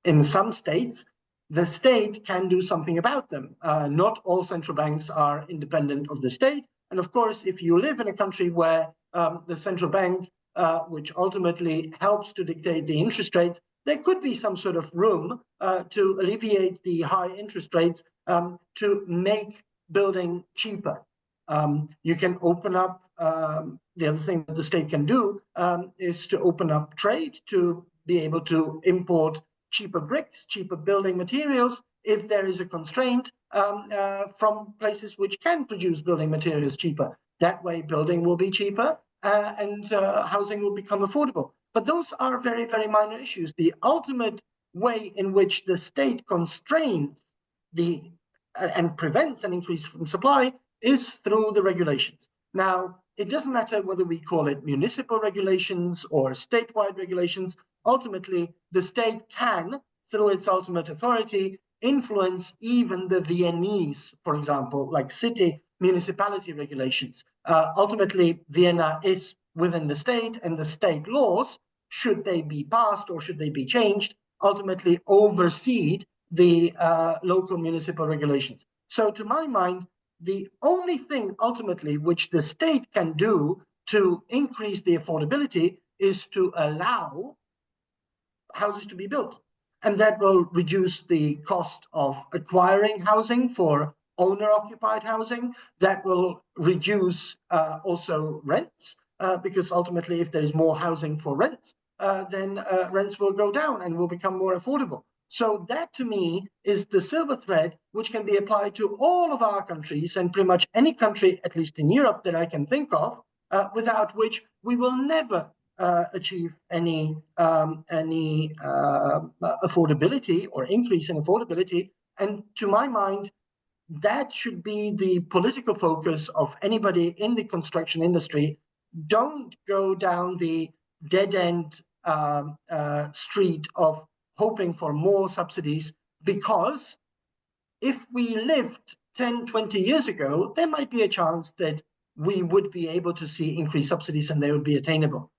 In some states, the state can do something about them. Not all central banks are independent of the state. And of course, if you live in a country where the central bank, which ultimately helps to dictate the interest rates, there could be some sort of room to alleviate the high interest rates to make building cheaper. You can open up, the other thing that the state can do is to open up trade to be able to import cheaper bricks, cheaper building materials, if there is a constraint from places which can produce building materials cheaper. That way building will be cheaper and housing will become affordable. But those are very, very minor issues. The ultimate way in which the state constrains and prevents an increase from supply is through the regulations. Now, it doesn't matter whether we call it municipal regulations or statewide regulations. Ultimately, the state can, through its ultimate authority, influence even the Viennese, for example, like city municipality regulations. Ultimately, Vienna is within the state, and the state laws, should they be passed or should they be changed, ultimately oversee the local municipal regulations. So to my mind, the only thing ultimately which the state can do to increase the affordability is to allow houses to be built. And that will reduce the cost of acquiring housing for owner-occupied housing. That will reduce also rents, because ultimately if there is more housing for rent, then rents will go down and will become more affordable. So that to me is the silver thread which can be applied to all of our countries and pretty much any country, at least in Europe, that I can think of, without which we will never achieve any affordability or increase in affordability. And to my mind, that should be the political focus of anybody in the construction industry. Don't go down the dead-end street of hoping for more subsidies, because if we lived 10, 20 years ago, there might be a chance that we would be able to see increased subsidies and they would be attainable.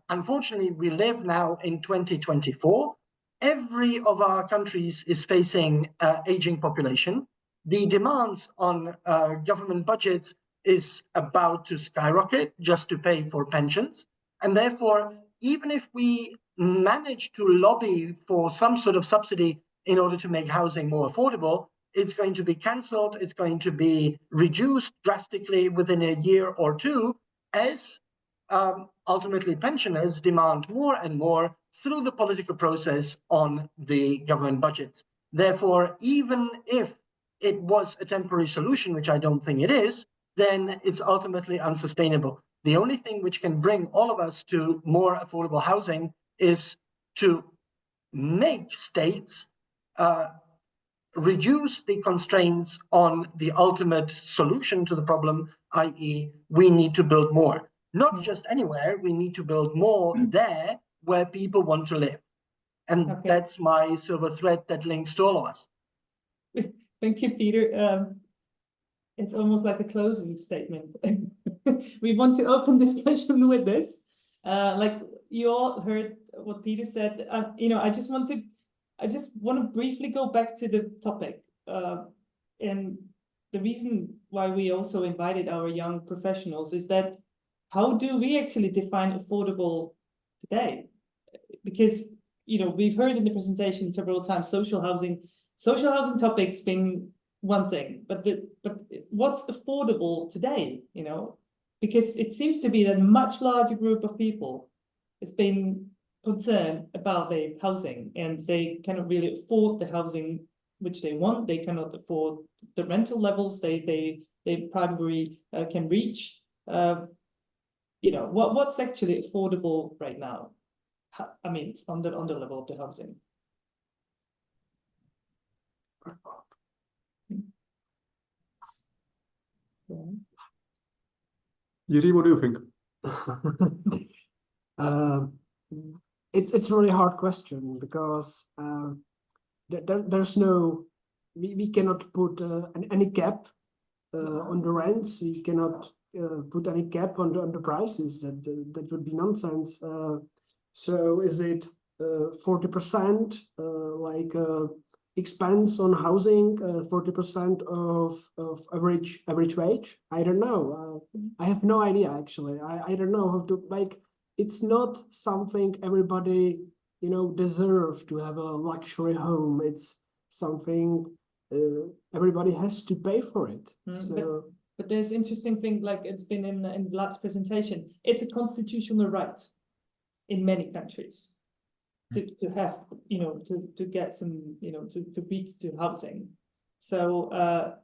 Unfortunately, we live now in 2024. Every of our countries is facing aging population. The demands on government budgets is about to skyrocket just to pay for pensions. And therefore, even if we manage to lobby for some sort of subsidy in order to make housing more affordable, it's going to be cancelled, it's going to be reduced drastically within a year or two, as ultimately pensioners demand more and more through the political process on the government budgets. Therefore, even if it was a temporary solution, which I don't think it is, then it's ultimately unsustainable. The only thing which can bring all of us to more affordable housing is to make states reduce the constraints on the ultimate solution to the problem, i.e. we need to build more. Not just anywhere, we need to build more there where people want to live. And that's my silver thread that links to all of us. Thank you, Peter. It's almost like a closing statement. We want to open discussion with this. Like you all heard what Peter said. I just want to briefly go back to the topic. And the reason why we also invited our young professionals is that how do we actually define affordable today? Because we've heard in the presentation several times social housing topics being one thing, but what's affordable today? Because it seems to be that a much larger group of people has been concerned about their housing, and they cannot really afford the housing which they want. They cannot afford the rental levels they primarily can reach. What's actually affordable right now? I mean, on the level of the housing. Jiri, what do you think? It's a really hard question because there's no, we cannot put any cap on the rents. We cannot put any cap on the prices. That would be nonsense. So is it 40% like expense on housing, 40% of average wage? I don't know. I have no idea actually. I don't know how to, like, it's not something everybody, you know, deserve to have a luxury home. It's something everybody has to pay for it. So, but there's interesting thing, like it's been in Vlad's presentation. It's a constitutional right in many countries to have, you know, to get some, you know, to reach to housing. So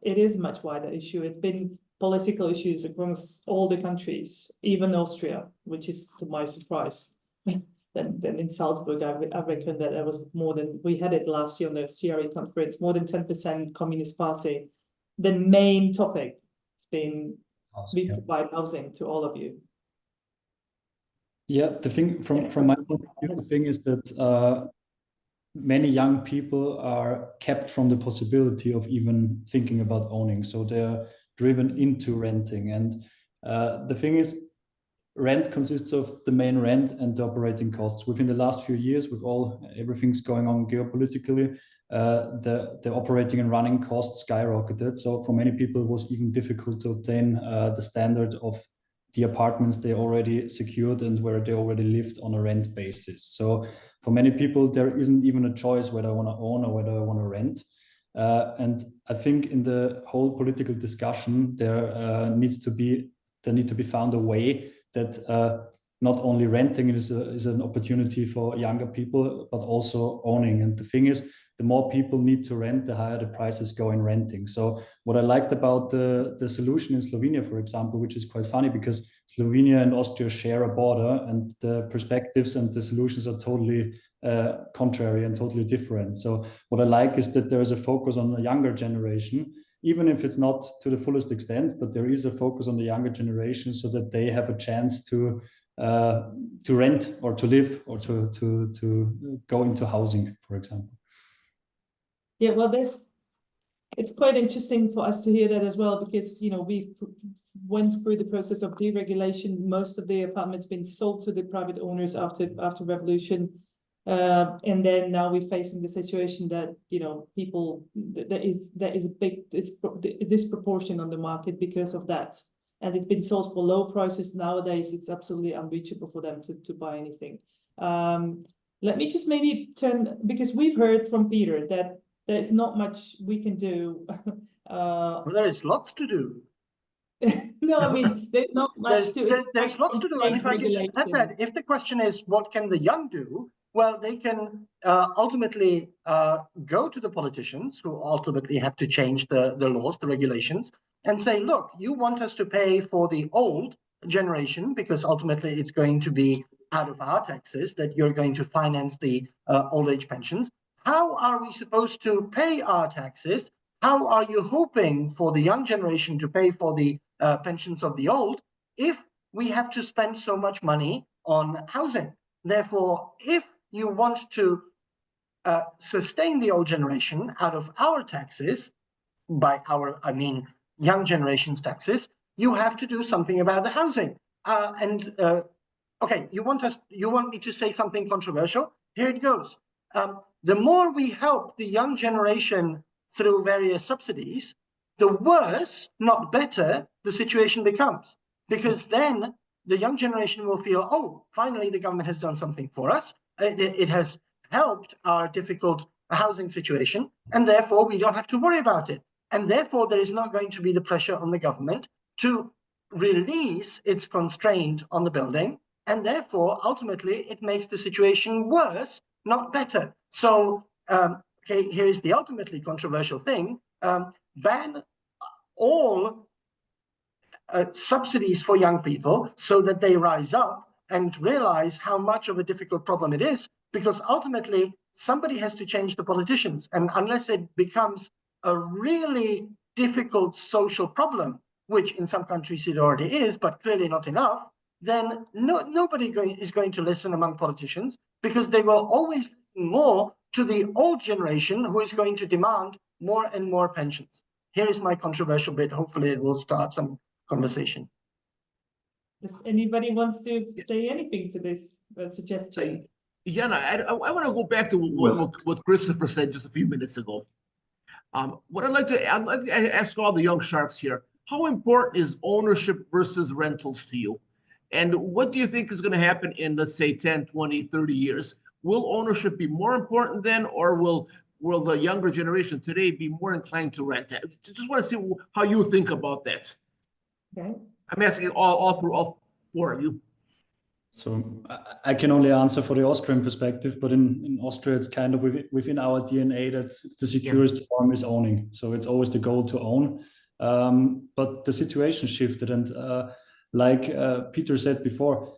it is a much wider issue. It's been political issues across all the countries, even Austria, which is to my surprise. Then in Salzburg, I reckon that there was more than, we had it last year on the CRE conference, more than 10% Communist Party. The main topic has been we provide housing to all of you. Yeah, the thing from my point of view, the thing is that many young people are kept from the possibility of even thinking about owning. So they're driven into renting. And the thing is, rent consists of the main rent and the operating costs. Within the last few years, with everything's going on geopolitically, the operating and running costs skyrocketed. So for many people, it was even difficult to obtain the standard of the apartments they already secured and where they already lived on a rent basis. So for many people, there isn't even a choice whether I want to own or whether I want to rent. And I think in the whole political discussion, there needs to be found a way that not only renting is an opportunity for younger people, but also owning. And the thing is, the more people need to rent, the higher the prices go in renting. So what I liked about the solution in Slovenia, for example, which is quite funny because Slovenia and Austria share a border and the perspectives and the solutions are totally contrary and totally different. So what I like is that there is a focus on the younger generation, even if it's not to the fullest extent, but there is a focus on the younger generation so that they have a chance to rent or to live or to go into housing, for example. Yeah, well, it's quite interesting for us to hear that as well, because, you know, we went through the process of deregulation. Most of the apartments been sold to the private owners after revolution. And then now we're facing the situation that, you know, people, there is a big disproportion on the market because of that. And it's been sold for low prices. Nowadays, it's absolutely unreachable for them to buy anything. Let me just maybe turn, because we've heard from Peter that there's not much we can do. Well, there is lots to do. No, I mean, there's not much there's lots to do. And if I can just add that, if the question is, what can the young do? Well, they can ultimately go to the politicians who ultimately have to change the laws, the regulations, and say, look, you want us to pay for the old generation because ultimately it's going to be out of our taxes that you're going to finance the old age pensions. How are we supposed to pay our taxes? How are you hoping for the young generation to pay for the pensions of the old if we have to spend so much money on housing? Therefore, if you want to sustain the old generation out of our taxes, by our, I mean, young generation's taxes, you have to do something about the housing. Okay, you want me to say something controversial? Here it goes. The more we help the young generation through various subsidies, the worse, not better, the situation becomes. Because then the young generation will feel, oh, finally the government has done something for us. It has helped our difficult housing situation, and therefore we don't have to worry about it. And therefore there is not going to be the pressure on the government to release its constraint on the building, and therefore ultimately it makes the situation worse, not better. So, okay, here is the ultimately controversial thing. Ban all subsidies for young people so that they rise up and realize how much of a difficult problem it is, because ultimately somebody has to change the politicians. And unless it becomes a really difficult social problem, which in some countries it already is, but clearly not enough, then nobody is going to listen among politicians, because they will always listen more to the old generation who is going to demand more and more pensions. Here is my controversial bit. Hopefully it will start some conversation. Does anybody wants to say anything to this suggestion? Jana, I want to go back to what Christopher said just a few minutes ago. What I'd like to ask all the young sharks here, how important is ownership versus rentals to you? And what do you think is going to happen in, let's say, 10, 20, 30 years? Will ownership be more important then, or will the younger generation today be more inclined to rent? I just want to see how you think about that. Okay. I'm asking all four of you. So I can only answer for the Austrian perspective, but in Austria, it's kind of within our DNA that it's the securest form is owning. So it's always the goal to own. But the situation shifted, and like Peter said before,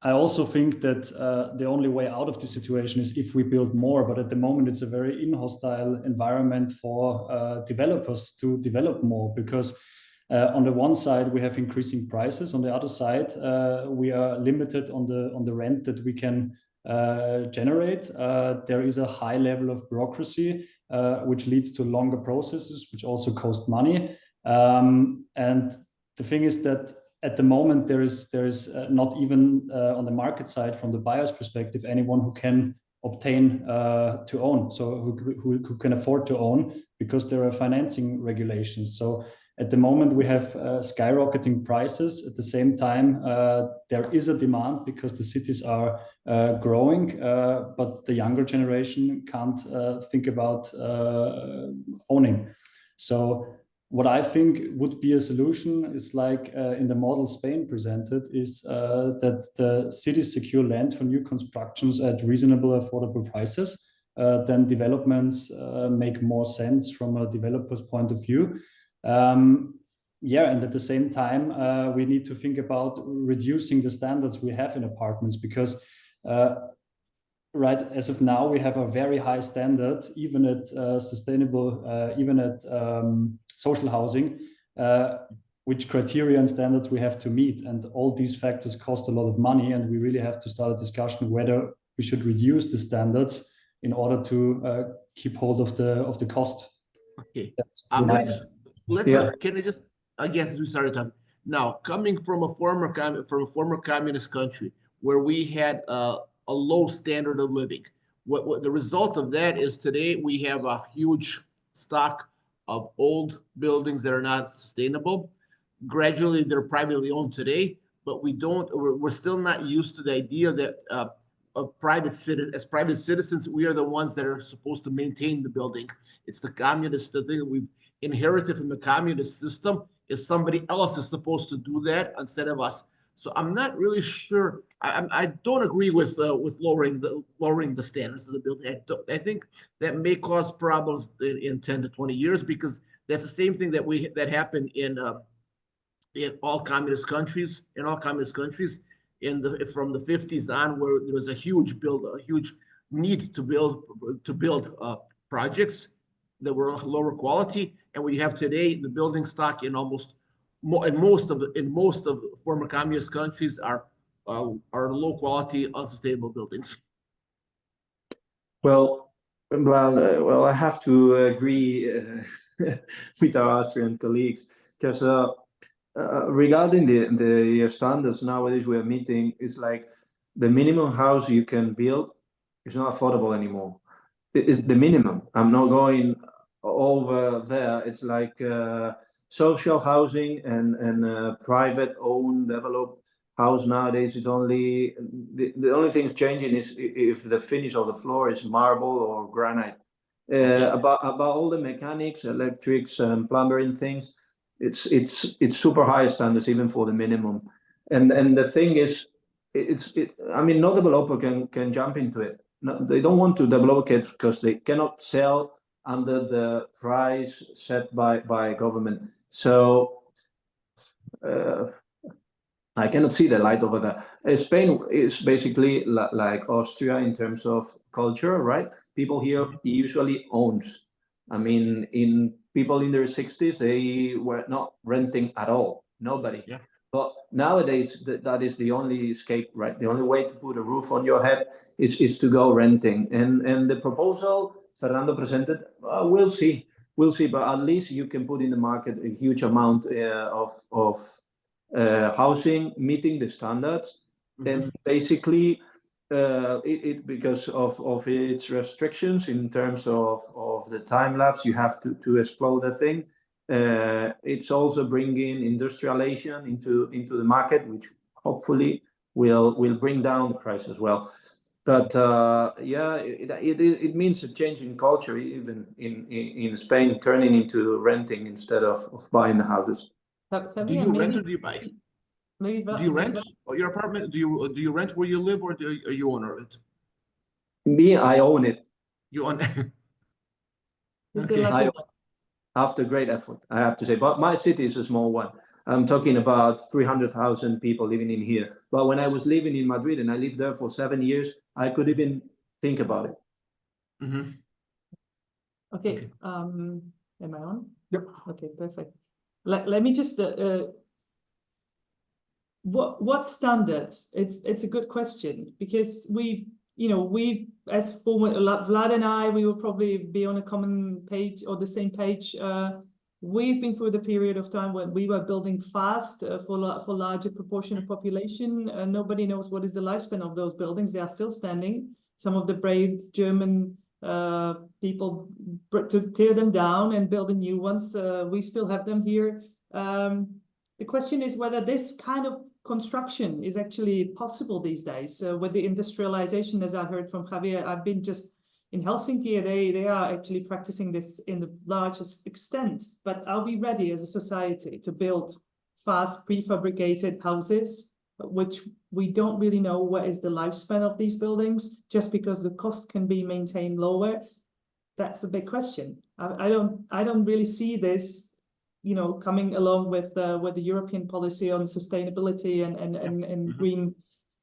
I also think that the only way out of this situation is if we build more. But at the moment, it's a very inhostile environment for developers to develop more, because on the one side, we have increasing prices. On the other side, we are limited on the rent that we can generate. There is a high level of bureaucracy, which leads to longer processes, which also cost money. And the thing is that at the moment, there is not even on the market side, from the buyer's perspective, anyone who can obtain to own, so who can afford to own, because there are financing regulations. So at the moment, we have skyrocketing prices. At the same time, there is a demand because the cities are growing, but the younger generation can't think about owning. So what I think would be a solution is like in the model Spain presented, is that the cities secure land for new constructions at reasonable, affordable prices. Then developments make more sense from a developer's point of view. And at the same time, we need to think about reducing the standards we have in apartments, because right as of now, we have a very high standard, even at even at social housing, which criteria and standards we have to meet. And all these factors cost a lot of money, and we really have to start a discussion whether we should reduce the standards in order to keep hold of the cost. Okay. Can I just, I guess we started talking. Now, coming from a former communist country where we had a low standard of living, what the result of that is today we have a huge stock of old buildings that are not sustainable. Gradually, they're privately owned today, but we're still not used to the idea that as private citizens, we are the ones that are supposed to maintain the building. It's the communist thing that we've inherited from the communist system, is somebody else is supposed to do that instead of us. So I'm not really sure. I don't agree with lowering the standards of the building. I think that may cause problems in 10 to 20 years, because that's the same thing that happened in all communist countries. From the 50s on, where there was a huge need to build projects that were of lower quality, and what you have today, the building stock in most of former communist countries are low quality, unsustainable buildings. Well, Vlad, I have to agree with our Austrian colleagues, because regarding the standards nowadays we are meeting, is like the minimum house you can build is not affordable anymore. It's the minimum. I'm not going over there. It's like social housing and private owned developed house nowadays. It's only the only thing changing is if the finish of the floor is marble or granite. About all the mechanics, electrics, and plumbing things, it's super high standards even for the minimum. And the thing is, I mean, no developer can jump into it. No, they don't want to develop it because they cannot sell under the price set by government. So I cannot see the light over there. Spain is basically like Austria in terms of culture, right? People here usually owns. I mean, people in their 60s, they were not renting at all. Nobody. Yeah. But nowadays, that is the only escape, right? The only way to put a roof on your head is to go renting. And the proposal Fernando presented, we'll see. We'll see. But at least you can put in the market a huge amount of housing meeting the standards. And basically because of its restrictions in terms of the time lapse you have to explode the thing, it's also bringing industrialization into the market, which hopefully will bring down the price as well. But yeah, it means a change in culture, even in Spain, turning into renting instead of buying the houses. Do you rent or do you buy? Maybe Do you rent your apartment? Do you rent where you live, or are you owner of it? Me, I own it. You own. Okay. After great effort, I have to say. But my city is a small one. I'm talking about 300,000 people living in here. But when I was living in Madrid, and I lived there for 7 years, I could even think about it. Okay. Am I on? Yep. Okay, perfect. Let me just what standards? It's a good question, because we as former Vlad and I, we will probably be on a common page or the same page. We've been through the period of time when we were building fast for larger proportion of population. Nobody knows what is the lifespan of those buildings. They are still standing. Some of the brave German people to tear them down and build the new ones. We still have them here. The question is whether this kind of construction is actually possible these days. With the industrialization, as I heard from Javier, I've been just in Helsinki. They are actually practicing this in the largest extent. But are we ready as a society to build fast prefabricated houses, which we don't really know what is the lifespan of these buildings, just because the cost can be maintained lower? That's a big question. I don't really see this, coming along with the European policy on sustainability and green,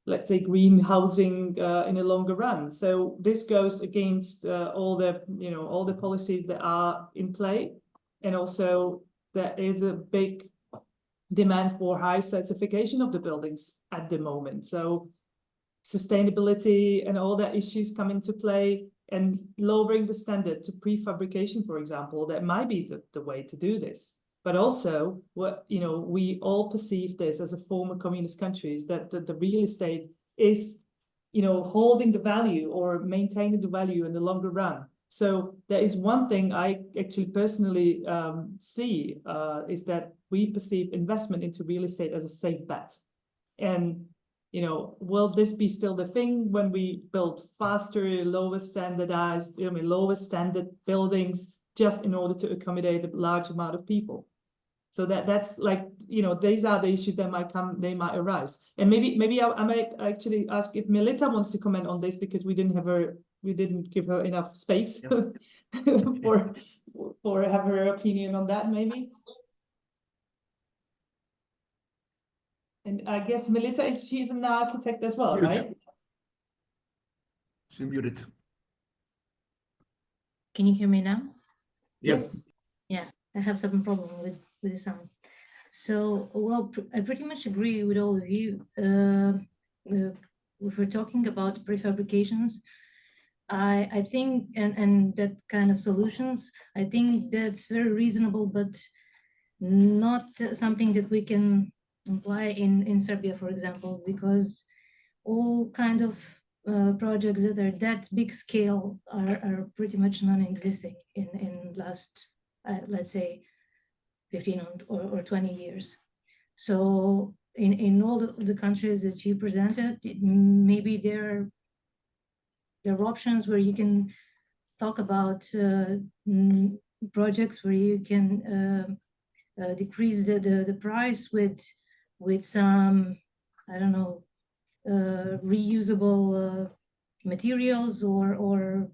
let's say, green housing in a longer run. So this goes against all the policies that are in play, and also there is a big demand for high certification of the buildings at the moment. So sustainability and all that issues come into play, and lowering the standard to prefabrication, for example, that might be the way to do this. But also, we all perceive this as a former communist countries, that the real estate is, holding the value or maintaining the value in the longer run. So there is one thing I actually personally see is that we perceive investment into real estate as a safe bet. And, will this be still the thing when we build faster, lower standardized, lower standard buildings just in order to accommodate a large amount of people? So that's like, these are the issues that they might arise. And maybe I might actually ask if Milica wants to comment on this, because we didn't give her enough space for have her opinion on that, maybe. And I guess Milica she's an architect as well, right? She's muted. Can you hear me now? Yes. Yeah, I have some problem with the sound. So, well, I pretty much agree with all of you. If we're talking about prefabrications, I think, and that kind of solutions, I think that's very reasonable, but not something that we can apply in Serbia, for example, because all kind of projects that are that big scale are pretty much non-existing in last, let's say, 15 or 20 years. So in all the countries that you presented, maybe there are options where you can talk about projects where you can decrease the price with some, I don't know, reusable materials or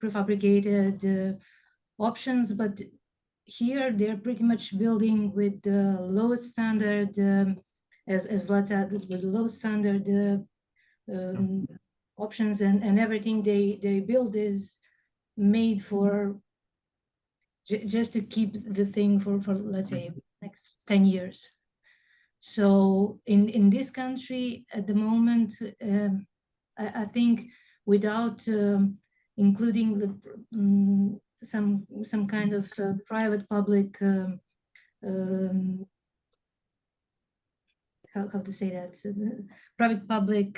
prefabricated options. But here they're pretty much building with the lowest standard as Vlad said, with low standard options and everything they build is made for just to keep the thing for let's say next 10 years. So in this country at the moment, I think without including the, some kind of private public how to say that private public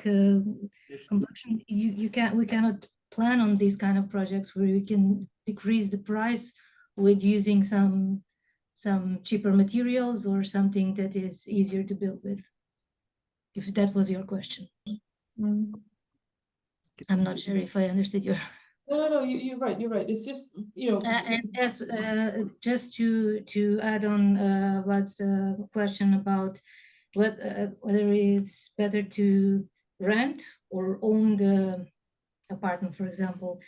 complexion, we cannot plan on these kind of projects where we can decrease the price with using some cheaper materials or something that is easier to build with, if that was your question. I'm not sure if I understood your. No, you're right. It's just, you know. And as just to add on Vlad's question about whether it's better to rent or own the apartment, for example.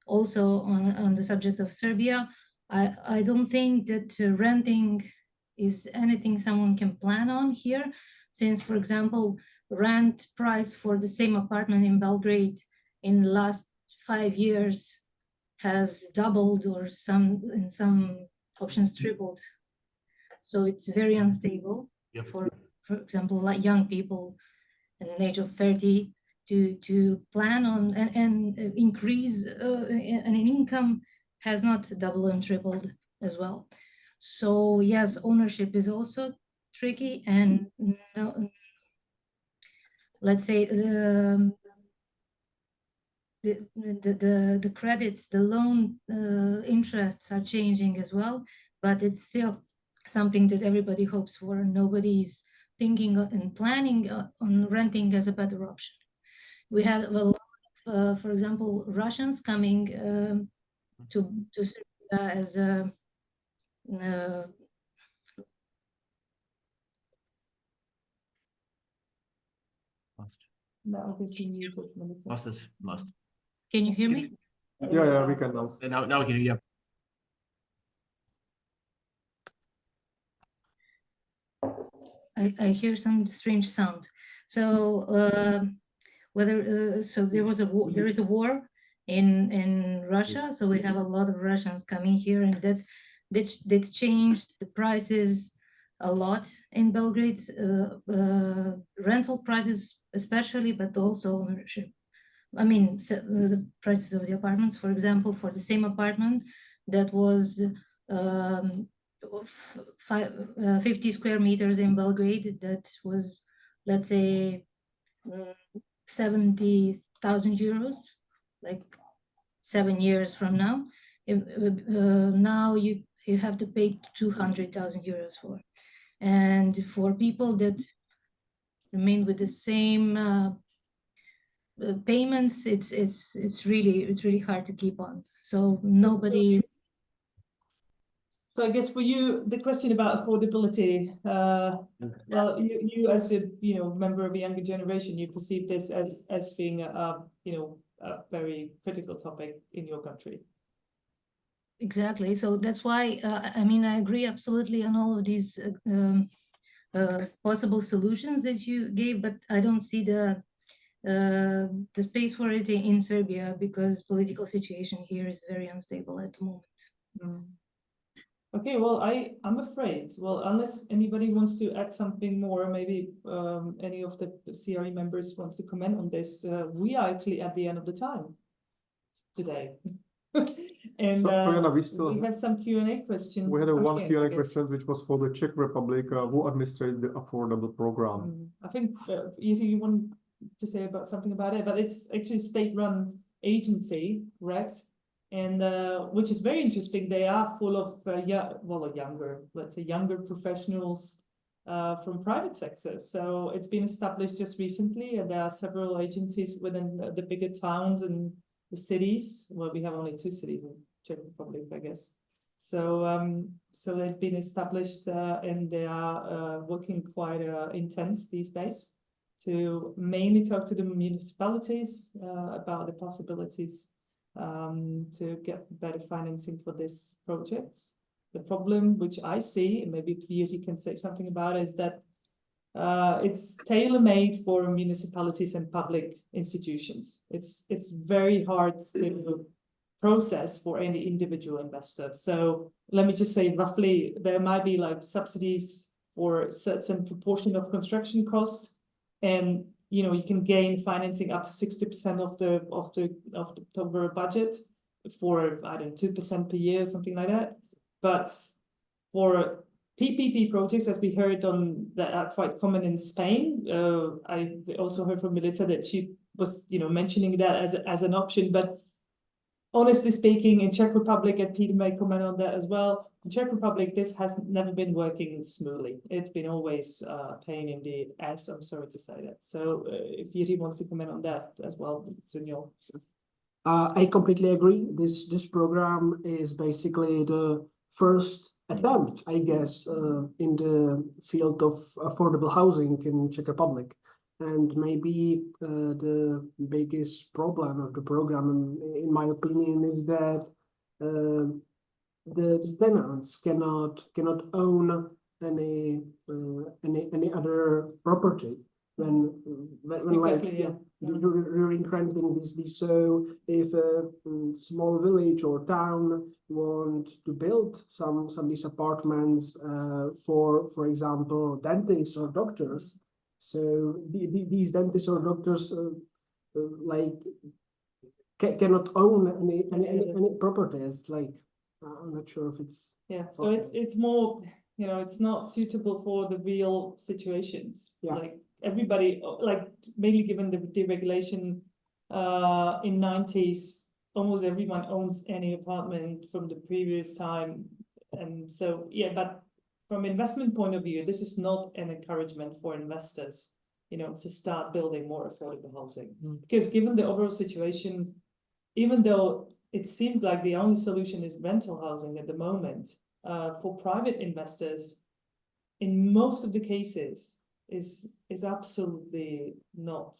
Also on the subject of Serbia, I don't think that renting is anything someone can plan on here, since, for example, rent price for the same apartment in Belgrade in the last 5 years has doubled or in some options tripled. So it's very unstable. Yep. For example, like young people in the age of 30 to plan on and increase an income has not doubled and tripled as well. So yes, ownership is also tricky, and let's say the credits, the loan interests are changing as well, but it's still something that everybody hopes for. Nobody's thinking and planning on renting as a better option. We had a lot of, for example, Russians coming to Serbia as a No, I think you muted, Milica. Lost. Can you hear me? Yeah, we can now. Now we can hear you. I hear some strange sound. So so there is a war in Russia. So we have a lot of Russians coming here, and that changed the prices a lot in Belgrade, rental prices especially, but also ownership. I mean, the prices of the apartments, for example, for the same apartment that was 50 square meters in Belgrade, that was, let's say, 70,000 euros, like 7 years from now. Now you have to pay 200,000 euros for. And for people that remain with the same payments, it's really hard to keep on. So nobody. So I guess for you, the question about affordability, well, you as a member of a younger generation, you perceive this as being a very critical topic in your country. Exactly. So that's why I mean, I agree absolutely on all of these possible solutions that you gave, but I don't see the space for it in Serbia, because political situation here is very unstable at the moment. Okay, well, I'm afraid, well, unless anybody wants to add something more, maybe any of the CRE members wants to comment on this, we are actually at the end of the time today. And so, we have some Q&A questions. We had one Q&A question, which was for the Czech Republic, who administrates the affordable program. I think you want to say something about it, but it's actually a state-run agency, correct? And which is very interesting. They are full of younger professionals from private sector. So it's been established just recently, and there are several agencies within the bigger towns and the cities. Well, we have only 2 cities in Czech Republic, I guess. So so it's been established, and they are working quite intense these days to mainly talk to the municipalities about the possibilities to get better financing for this project. The problem which I see, and maybe Jiri can say something about it, is that it's tailor-made for municipalities and public institutions. It's very hard to process for any individual investor. So let me just say roughly, there might be like subsidies for a certain proportion of construction costs, and you know, you can gain financing up to 60% of the total budget for, I don't know, 2% per year, something like that. But for PPP projects, as we heard that are quite common in Spain, I also heard from Milica that she was, you know, mentioning that as an option. But honestly speaking, in Czech Republic, and Peter may comment on that as well, in Czech Republic, this has never been working smoothly. It's been always pain in the ass. I'm sorry to say that. So if Jiri wants to comment on that as well, Senor. I completely agree. This program is basically the first attempt, I guess, in the field of affordable housing in Czech Republic. And maybe the biggest problem of the program, in my opinion, is that the tenants cannot own any other property when Exactly, like yeah. during renting this. So if a small village or town want to build some these apartments for example dentists or doctors, so these dentists or doctors like cannot own any properties. Like I'm not sure if it's So it's more, you know, it's not suitable for the real situations. Yeah. Like everybody, like mainly given the deregulation in 90s, almost everyone owns any apartment from the previous time. And so, yeah, but from investment point of view, this is not an encouragement for investors, you know, to start building more affordable housing. Because given the overall situation, even though it seems like the only solution is rental housing at the moment, for private investors, in most of the cases, is absolutely not,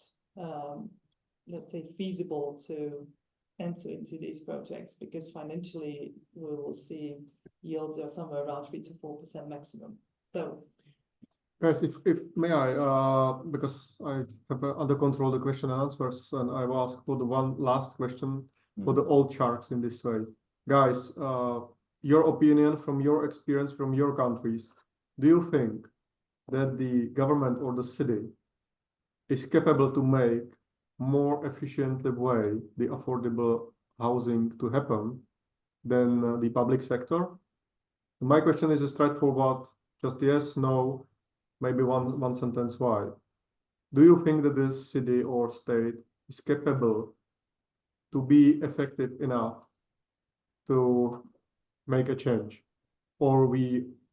let's say, feasible to enter into these projects, because financially we will see yields are somewhere around 3 to 4% maximum. So, guys, if may I, because I have under control the question and answers, and I will ask for the one last question for the old sharks in this way. Guys, your opinion from your experience from your countries, do you think that the government or the city is capable to make more efficiently way the affordable housing to happen than the public sector? My question is straightforward, just yes, no, maybe one sentence why. Do you think that this city or state is capable to be effective enough to make a change, or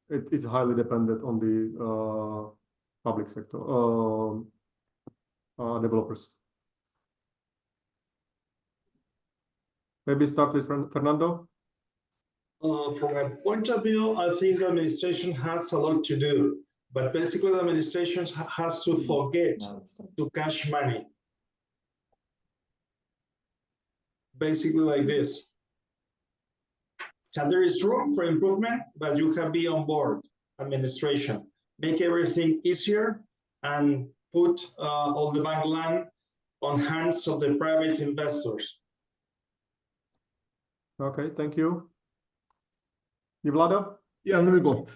it's highly dependent on the public sector developers? Maybe start with Fernando. From my point of view, I think the administration has a lot to do, but basically the administration has to forget to cash money. Basically like this. So there is room for improvement, but you can be on board, administration. Make everything easier and put all the bank land on hands of the private investors. Okay, thank you. You, Vlad? Yeah, let me go.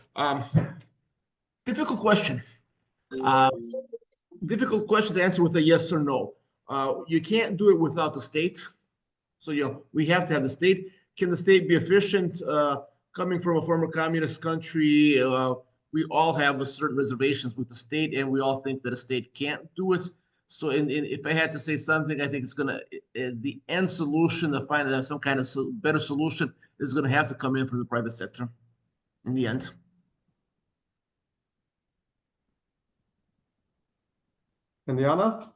Difficult question. Difficult question to answer with a yes or no. You can't do it without the state. So, you know, we have to have the state. Can the state be efficient? Coming from a former communist country, we all have certain reservations with the state, and we all think that a state can't do it. So if I had to say something, I think it's going to, the end solution to find some kind of better solution is going to have to come in from the private sector in the end. And Jana?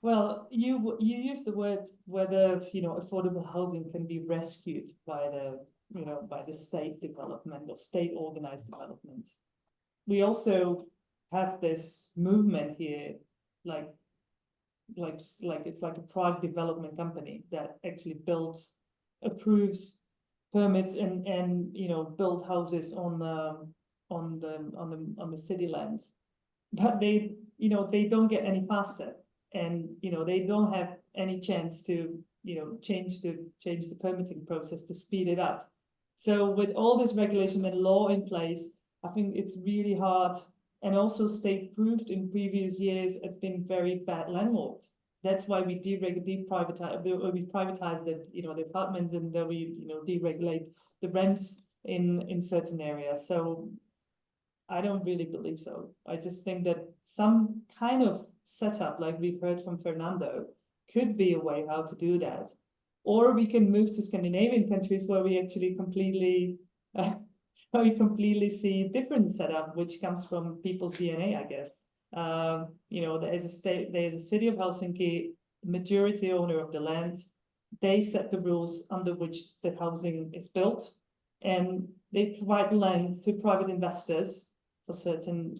Well, you use the word whether, you know, affordable housing can be rescued by the, you know, by the state development or state organized development. We also have this movement here, like it's like a Prague development company that actually builds, approves, permits, and you know, build houses on on the city lands, but they don't get any faster, and they don't have any chance to change the permitting process to speed it up. So with all this regulation and law in place, I think it's really hard, and also state proved in previous years it's been very bad landlord. That's why we privatize the apartments, and then we deregulate the rents in certain areas. So I don't really believe so. I just think that some kind of setup, like we've heard from Fernando, could be a way how to do that. Or we can move to Scandinavian countries where we actually completely see different setup, which comes from people's DNA, I guess. There's a city of Helsinki, majority owner of the land. They set the rules under which the housing is built, and they provide land to private investors for certain,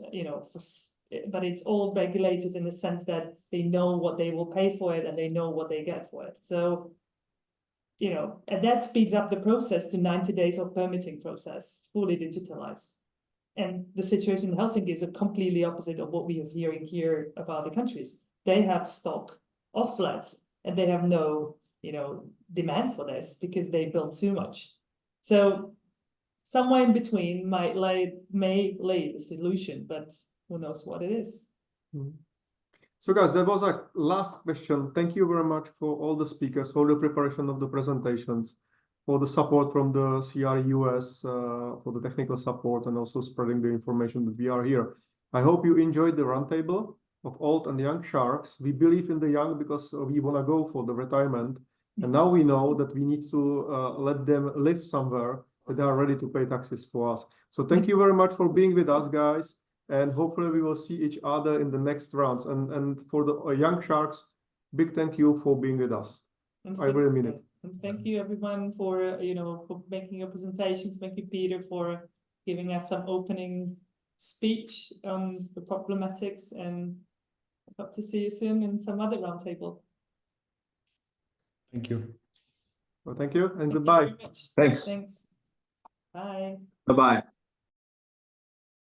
but it's all regulated in the sense that they know what they will pay for it and they know what they get for it. So, and that speeds up the process to 90 days of permitting process, fully digitalized. And the situation in Helsinki is a completely opposite of what we are hearing here about the countries. They have stock of flats and they have no, demand for this because they built too much. So somewhere in between may lay the solution, but who knows what it is. Mm-hmm. So guys, that was a last question. Thank you very much for all the speakers, for the preparation of the presentations, for the support from the CRUS, for the technical support, and also spreading the information that we are here. I hope you enjoyed the roundtable of old and young sharks. We believe in the young because we want to go for the retirement. And now we know that we need to let them live somewhere that they are ready to pay taxes for us. So thank you very much for being with us, guys. And hopefully we will see each other in the next rounds. And for the young sharks, big thank you for being with us. I really mean it. And thank you everyone for for making your presentations. Thank you, Peter, for giving us some opening speech on the problematics, and I hope to see you soon in some other roundtable. Thank you. Well, thank you and Thank goodbye. you very much. Thanks. Thanks. Bye. Bye-bye.